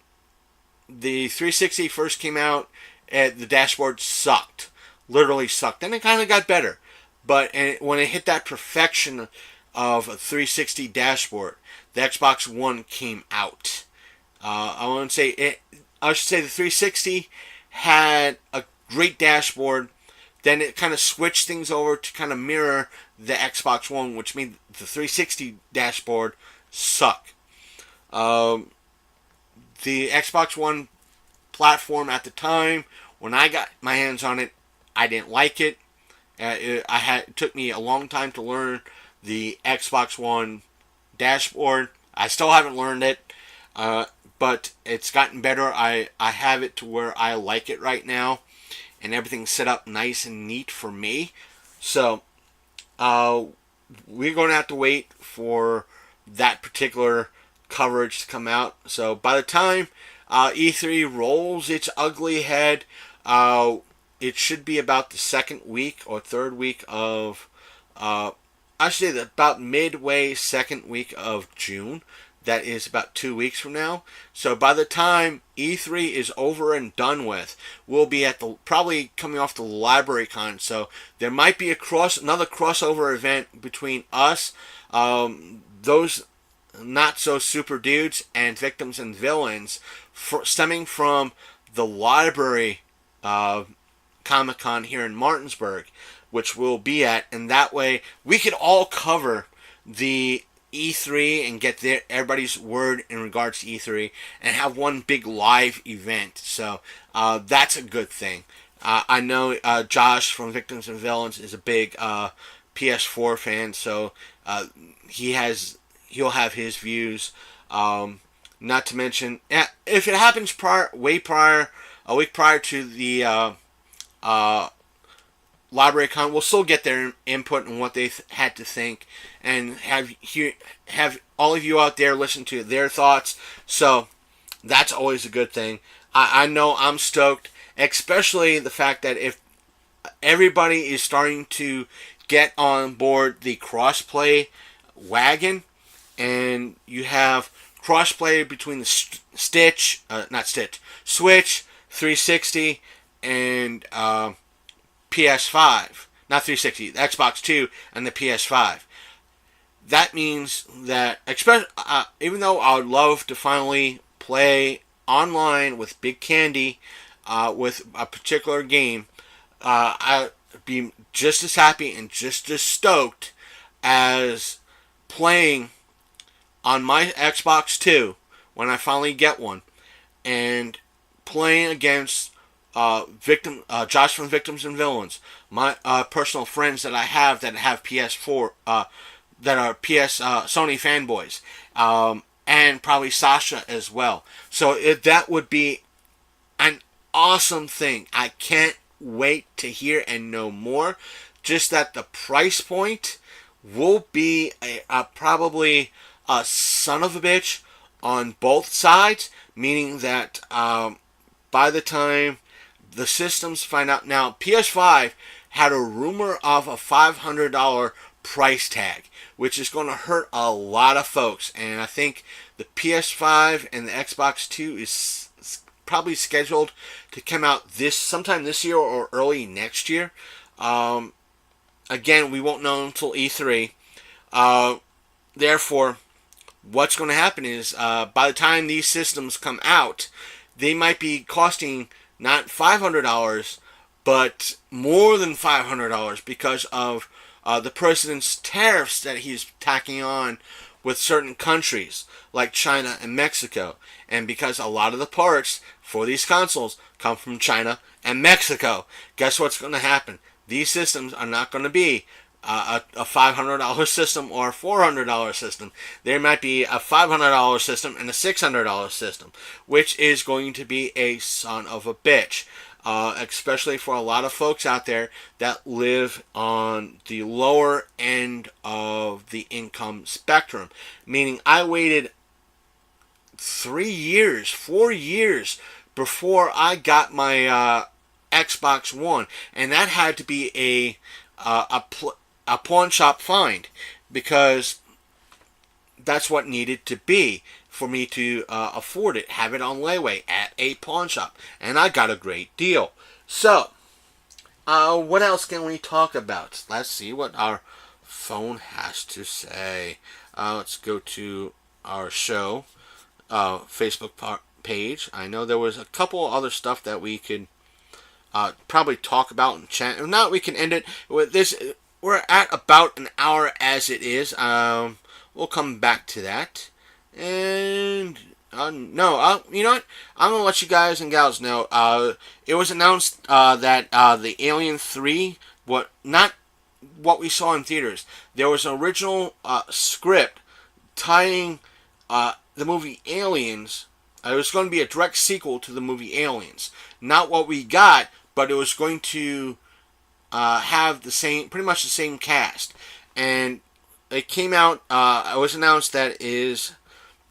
S1: the 360 first came out, the dashboard sucked. Literally sucked. Then it kind of got better. But when it hit that perfection of a 360 dashboard, the Xbox One came out. I should say the 360 had a great dashboard. Then it kind of switched things over to kind of mirror the Xbox One, which made the 360 dashboard suck. The Xbox One platform at the time, when I got my hands on it, I didn't like it. It took me a long time to learn the Xbox One dashboard. I still haven't learned it, but it's gotten better. I have it to where I like it right now, and everything's set up nice and neat for me. So we're going to have to wait for that particular coverage to come out. So by the time E3 rolls its ugly head, it should be about the second week or third week of, I should say about midway second week of June. That is about 2 weeks from now. So by the time E3 is over and done with, we'll be at probably coming off the Library Con. So there might be another crossover event between us, those not so super dudes, and Victims and Villains, stemming from the Library Comic-Con here in Martinsburg, which we'll be at, and that way we could all cover the E3 and get everybody's word in regards to E3 and have one big live event. So that's a good thing. I know Josh from Victims and Villains is a big PS4 fan, so he'll have his views. Not to mention, if it happens a week prior to the Library Con, we'll still get their input on what they had to think, and have all of you out there listen to their thoughts. So That's always a good thing. I know I'm stoked, especially the fact that if everybody is starting to get on board the crossplay wagon, and you have crossplay between the Switch, 360, and PS5. Not 360, the Xbox 2 and the PS5. That means that, even though I would love to finally play online with Big Candy with a particular game, I'd be just as happy and just as stoked as playing on my Xbox 2 when I finally get one, and playing against Josh from Victims and Villains, my personal friends that I have that have PS4, that are Sony fanboys, and probably Sasha as well. So that would be an awesome thing. I can't wait to hear and know more. Just that the price point will be probably a son of a bitch on both sides, meaning that by the time the systems find out. Now, PS5 had a rumor of a $500 price tag, which is going to hurt a lot of folks. And I think the PS5 and the Xbox 2 is probably scheduled to come out sometime this year or early next year. Again, we won't know until E3. Therefore, what's going to happen is by the time these systems come out, they might be costing not $500, but more than $500 because of the president's tariffs that he's tacking on with certain countries like China and Mexico. And because a lot of the parts for these consoles come from China and Mexico, guess what's going to happen? These systems are not going to be a $500 system or a $400 system. There might be a $500 system and a $600 system, which is going to be a son of a bitch. Especially for a lot of folks out there that live on the lower end of the income spectrum. Meaning I waited 4 years before I got my Xbox One, and that had to be a pawn shop find, because that's what needed to be for me to afford it, have it on layaway at a pawn shop, and I got a great deal. So, what else can we talk about? Let's see what our phone has to say. Let's go to our show Facebook page. I know there was a couple other stuff that we could probably talk about and chat. If not, we can end it with this. We're at about an hour as it is. We'll come back to that. And no, you know what? I'm gonna let you guys and gals know. It was announced that the Alien 3, not what we saw in theaters. There was an original script tying the movie Aliens. It was going to be a direct sequel to the movie Aliens. Not what we got, but it was going to have pretty much the same cast. And it came out. It was announced that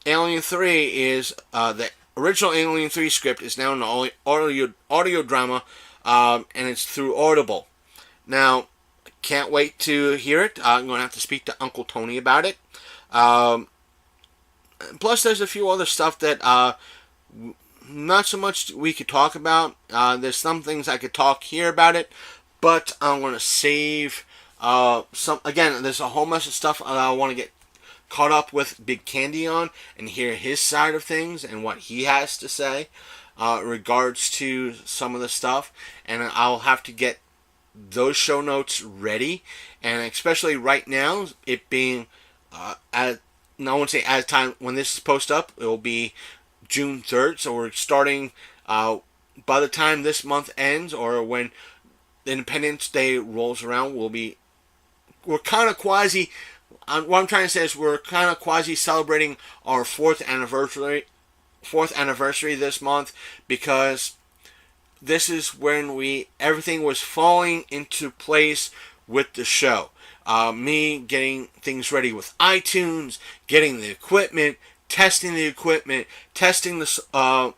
S1: Alien 3 is the original Alien 3 script is now an audio drama, and it's through Audible. Now, can't wait to hear it. I'm going to have to speak to Uncle Tony about it. Plus, there's a few other stuff that not so much we could talk about. There's some things I could talk here about it, but I'm going to save some. Again, there's a whole mess of stuff I want to get caught up with Big Candy on and hear his side of things and what he has to say in regards to some of the stuff. And I'll have to get those show notes ready. And especially right now, it being I won't say at a time when this is posted up, it will be June 3rd. So we're starting by the time this month ends, or when Independence Day rolls around, we're kind of quasi. What I'm trying to say is we're kind of quasi celebrating our fourth anniversary this month, because this is when everything was falling into place with the show. Me getting things ready with iTunes, getting the equipment, testing the equipment, testing the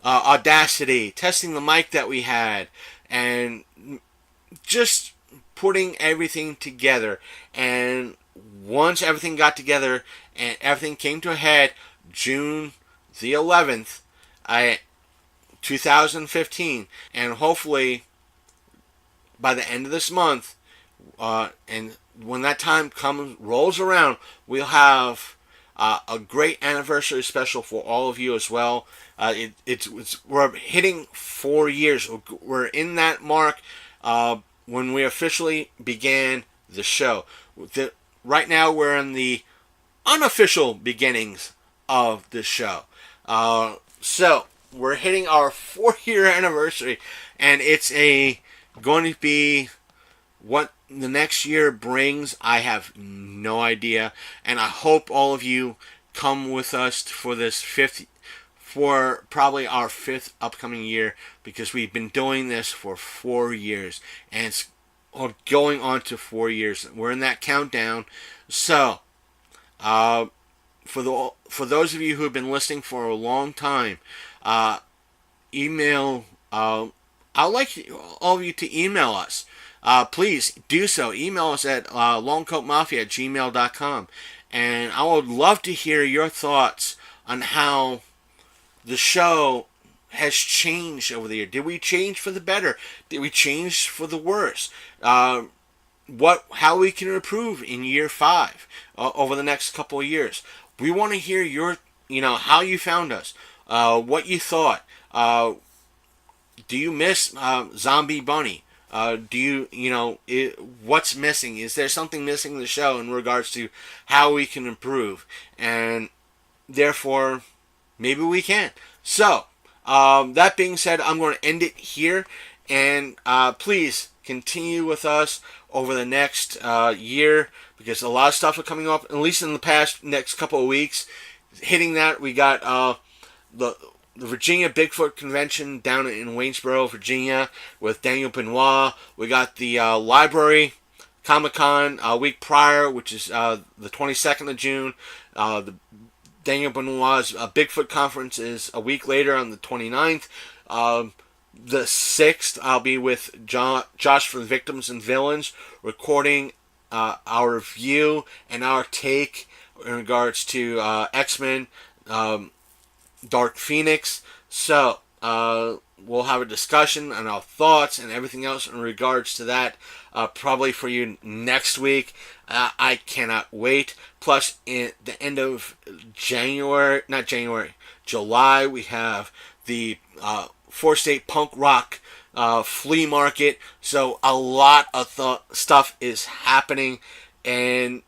S1: Audacity, testing the mic that we had, and just putting everything together. And once everything got together and everything came to a head, June the 11th, 2015, and hopefully by the end of this month, and when that time rolls around, we'll have a great anniversary special for all of you as well. We're hitting 4 years. We're in that mark when we officially began the show. Right now, we're in the unofficial beginnings of the show. So we're hitting our 4-year anniversary, and it's going to be what the next year brings. I have no idea, and I hope all of you come with us for probably our 5th upcoming year, because we've been doing this for 4 years, and it's going on to 4 years. We're in that countdown. So for those of you who have been listening for a long time, email. I'd like all of you to email us. Please do so. Email us at longcoatmafia@gmail.com. And I would love to hear your thoughts on how the show has changed over the year. Did we change for the better? Did we change for the worse? How we can improve in year 5 over the next couple of years. We want to hear how you found us, what you thought. Do you miss Zombie Bunny? What's missing? Is there something missing in the show in regards to how we can improve? And therefore, maybe we can. So, that being said, I'm going to end it here. And please continue with us over the next year, because a lot of stuff are coming up, at least in the next couple of weeks. Hitting that, we got the Virginia Bigfoot Convention down in Waynesboro, Virginia, with Daniel Benoit. We got the Library Comic-Con a week prior, which is the 22nd of June. The Daniel Benoit's Bigfoot Conference is a week later on the 29th. The 6th, I'll be with Josh from Victims and Villains, recording our review and our take in regards to X-Men, Dark Phoenix. So, we'll have a discussion on our thoughts and everything else in regards to that, probably for you next week. I cannot wait. Plus, in the end of July, we have the 4-state punk rock flea market. So, a lot of stuff is happening, and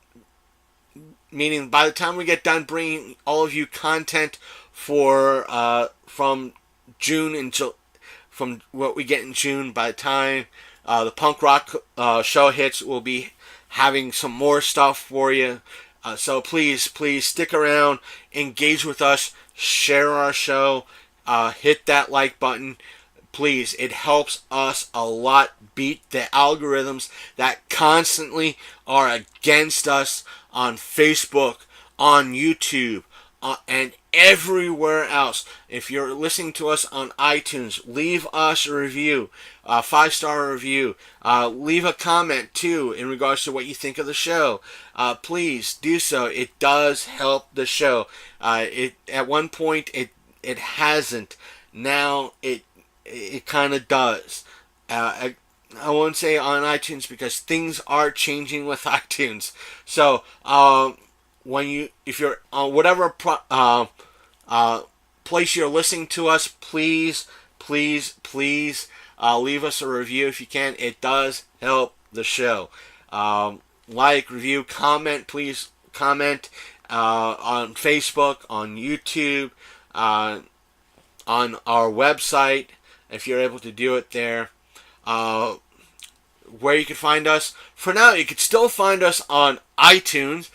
S1: meaning by the time we get done bringing all of you content from June until from what we get in June, by the time the punk rock show hits, we'll be having some more stuff for you. So please stick around, engage with us, share our show, hit that like button. Please, it helps us a lot beat the algorithms that constantly are against us on Facebook, on YouTube, and everywhere else. If you're listening to us on iTunes, leave us a review, a 5-star review. Leave a comment too in regards to what you think of the show. Please do so. It does help the show. At one point it hasn't. Now it kind of does. I won't say on iTunes, because things are changing with iTunes. So if you're on whatever place you're listening to us, please leave us a review if you can. It does help the show. Like, review, comment. Please comment on Facebook, on YouTube, on our website, if you're able to do it there. Where you can find us. For now, you can still find us on iTunes,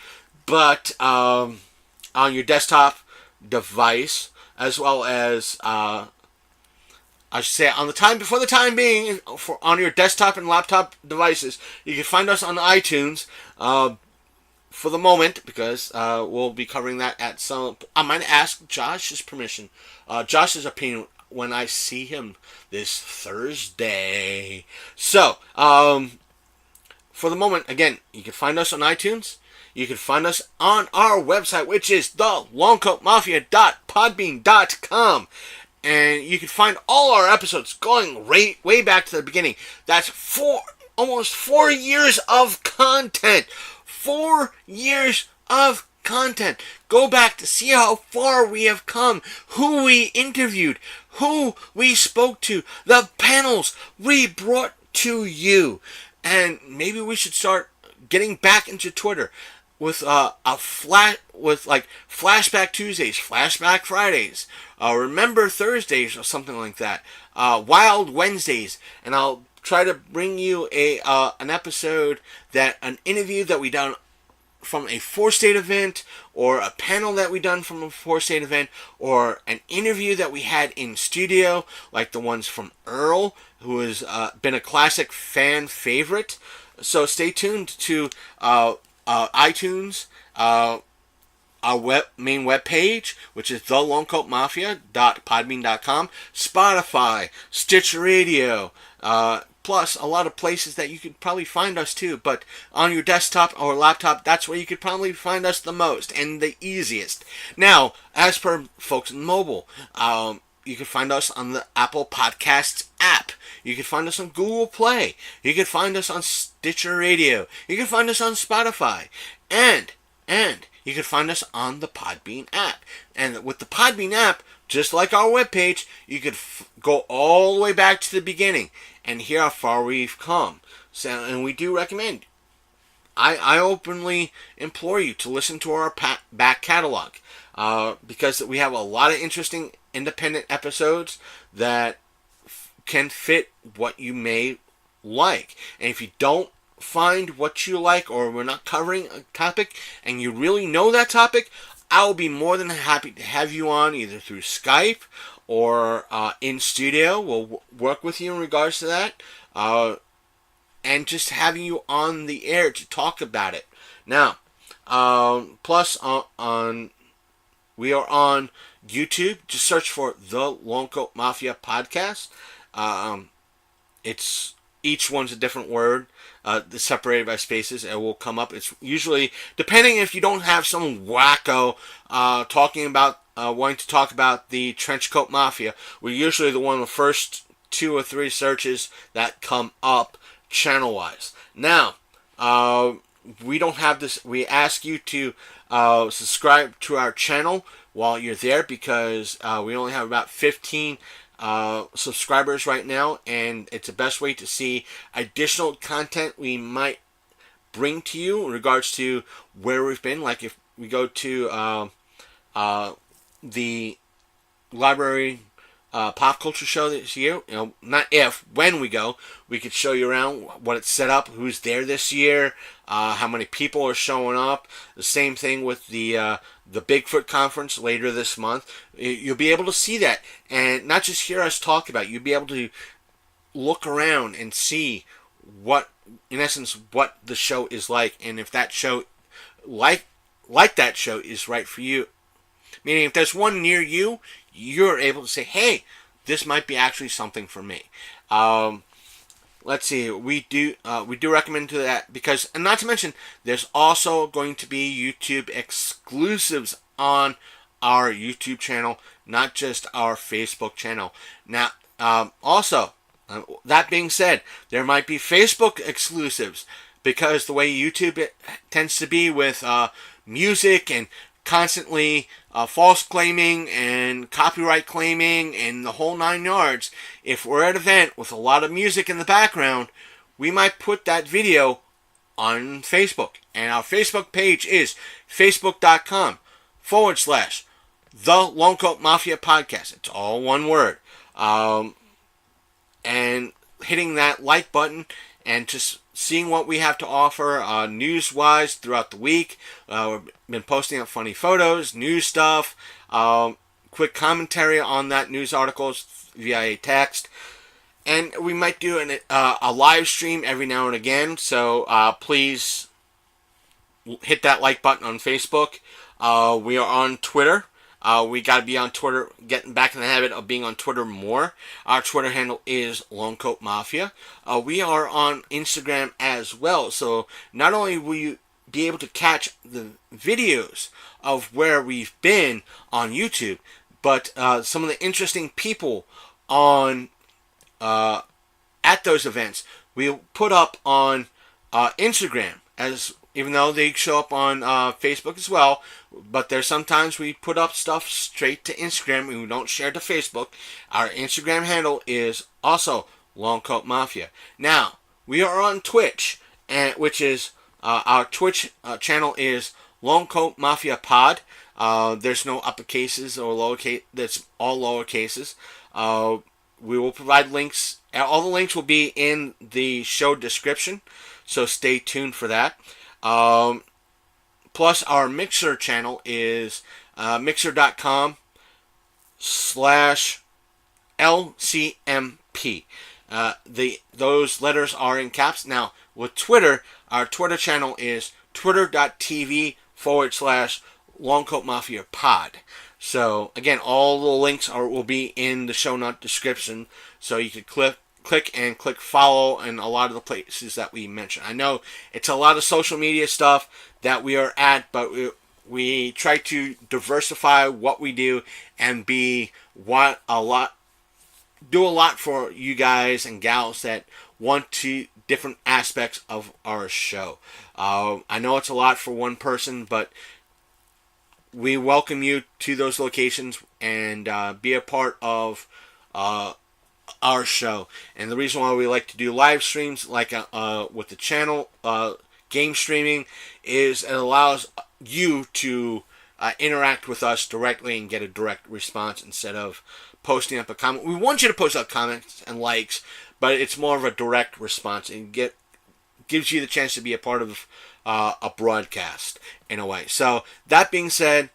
S1: but on your desktop device, as well as I should say for the time being, on your desktop and laptop devices, you can find us on iTunes. for the moment, because we'll be covering that at some. I might ask Josh's permission, Josh's opinion when I see him this Thursday. So, for the moment, again, you can find us on iTunes. You can find us on our website, which is thelongcoatmafia.podbean.com. And you can find all our episodes going way back to the beginning. That's almost 4 years of content. 4 years of content. Go back to see how far we have come, who we interviewed, who we spoke to, the panels we brought to you. And maybe we should start getting back into Twitter with with like Flashback Tuesdays, Flashback Fridays, Remember Thursdays, or something like that. Wild Wednesdays, and I'll try to bring you an episode an interview that we done from a 4-state event, or a panel that we done from a 4-state event, or an interview that we had in studio, like the ones from Earl, who has been a classic fan favorite. So stay tuned to iTunes, our main webpage, which is thelongcoatmafia.podbean.com, Spotify, Stitcher Radio, plus a lot of places that you could probably find us too. But on your desktop or laptop, that's where you could probably find us the most and the easiest. Now, as per folks in mobile, you can find us on the Apple Podcasts app. You can find us on Google Play. You can find us on Stitcher Radio. You can find us on Spotify. And you can find us on the Podbean app. And with the Podbean app, just like our webpage, you could go all the way back to the beginning and hear how far we've come. So, and we do recommend, I openly implore you to listen to our back catalog, because we have a lot of interesting independent episodes that can fit what you may like. And if you don't find what you like, or we're not covering a topic and you really know that topic, I will be more than happy to have you on either through Skype or in studio. We'll work with you in regards to that, and just having you on the air to talk about it. Now, plus we are on YouTube. Just search for the Longcoat Mafia Podcast. It's each one's a different word, separated by spaces. It will come up. It's usually, depending if you don't have some wacko talking about wanting to talk about the Trenchcoat Mafia, we're usually the one of the first 2 or 3 searches that come up channel-wise. Now, we don't have this. We ask you to subscribe to our channel while you're there, because we only have about 15 subscribers right now, and it's the best way to see additional content we might bring to you in regards to where we've been. Like if we go to the library pop culture show this year, not if, when we go, we could show you around what it's set up, who's there this year, how many people are showing up. The same thing with the Bigfoot conference later this month. You'll be able to see that, and not just hear us talk about it. You'll be able to look around and see what, in essence, what the show is like, and if that show, like that show, is right for you. Meaning, if there's one near you, you're able to say, hey, this might be actually something for me. Let's see, we do recommend to that, because, and not to mention, there's also going to be YouTube exclusives on our YouTube channel, not just our Facebook channel. Now, also, that being said, there might be Facebook exclusives, because the way YouTube tends to be with music and constantly false claiming and copyright claiming and the whole 9 yards. If we're at an event with a lot of music in the background, we might put that video on Facebook. And our Facebook page is facebook.com/The Longcoat Mafia Podcast. It's all one word. And hitting that like button and just seeing what we have to offer news-wise throughout the week. We've been posting up funny photos, news stuff, quick commentary on that news articles via text. And we might do a live stream every now and again, so please hit that like button on Facebook. We are on Twitter. We got to be on Twitter, getting back in the habit of being on Twitter more. Our Twitter handle is Lone Coat Mafia. We are on Instagram as well. So not only will you be able to catch the videos of where we've been on YouTube, but some of the interesting people on at those events we put up on Instagram, as even though they show up on Facebook as well. But there's sometimes we put up stuff straight to Instagram and we don't share it to Facebook. Our Instagram handle is also Long Coat Mafia. Now, we are on Twitch, which is our Twitch channel is Long Coat Mafia Pod. There's no uppercases or lowercase. That's all lowercases. We will provide links. All the links will be in the show description, so stay tuned for that. Plus, our Mixer channel is mixer.com/LCMP. Those letters are in caps. Now, with Twitter, our Twitter channel is twitter.tv/Longcoat Mafia Pod. So, again, all the links will be in the show note description, so you can click follow in a lot of the places that we mentioned. I know it's a lot of social media stuff that we are at, but we try to diversify what we do and do a lot for you guys and gals that want to different aspects of our show. I know it's a lot for one person, but we welcome you to those locations and be a part of our show. And the reason why we like to do live streams like with the channel game streaming is it allows you to interact with us directly and get a direct response instead of posting up a comment. We want you to post up comments and likes, but it's more of a direct response and gives you the chance to be a part of a broadcast in a way. So that being said,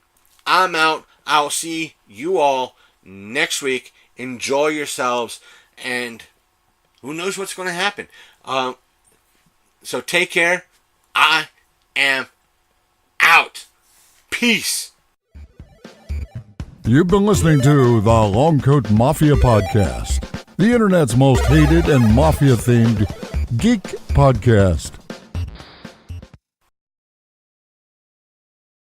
S1: I'm out. I'll see you all next week. Enjoy yourselves, and who knows what's going to happen. So take care. I am out. Peace.
S2: You've been listening to the Long Coat Mafia Podcast, the internet's most hated and mafia-themed geek podcast.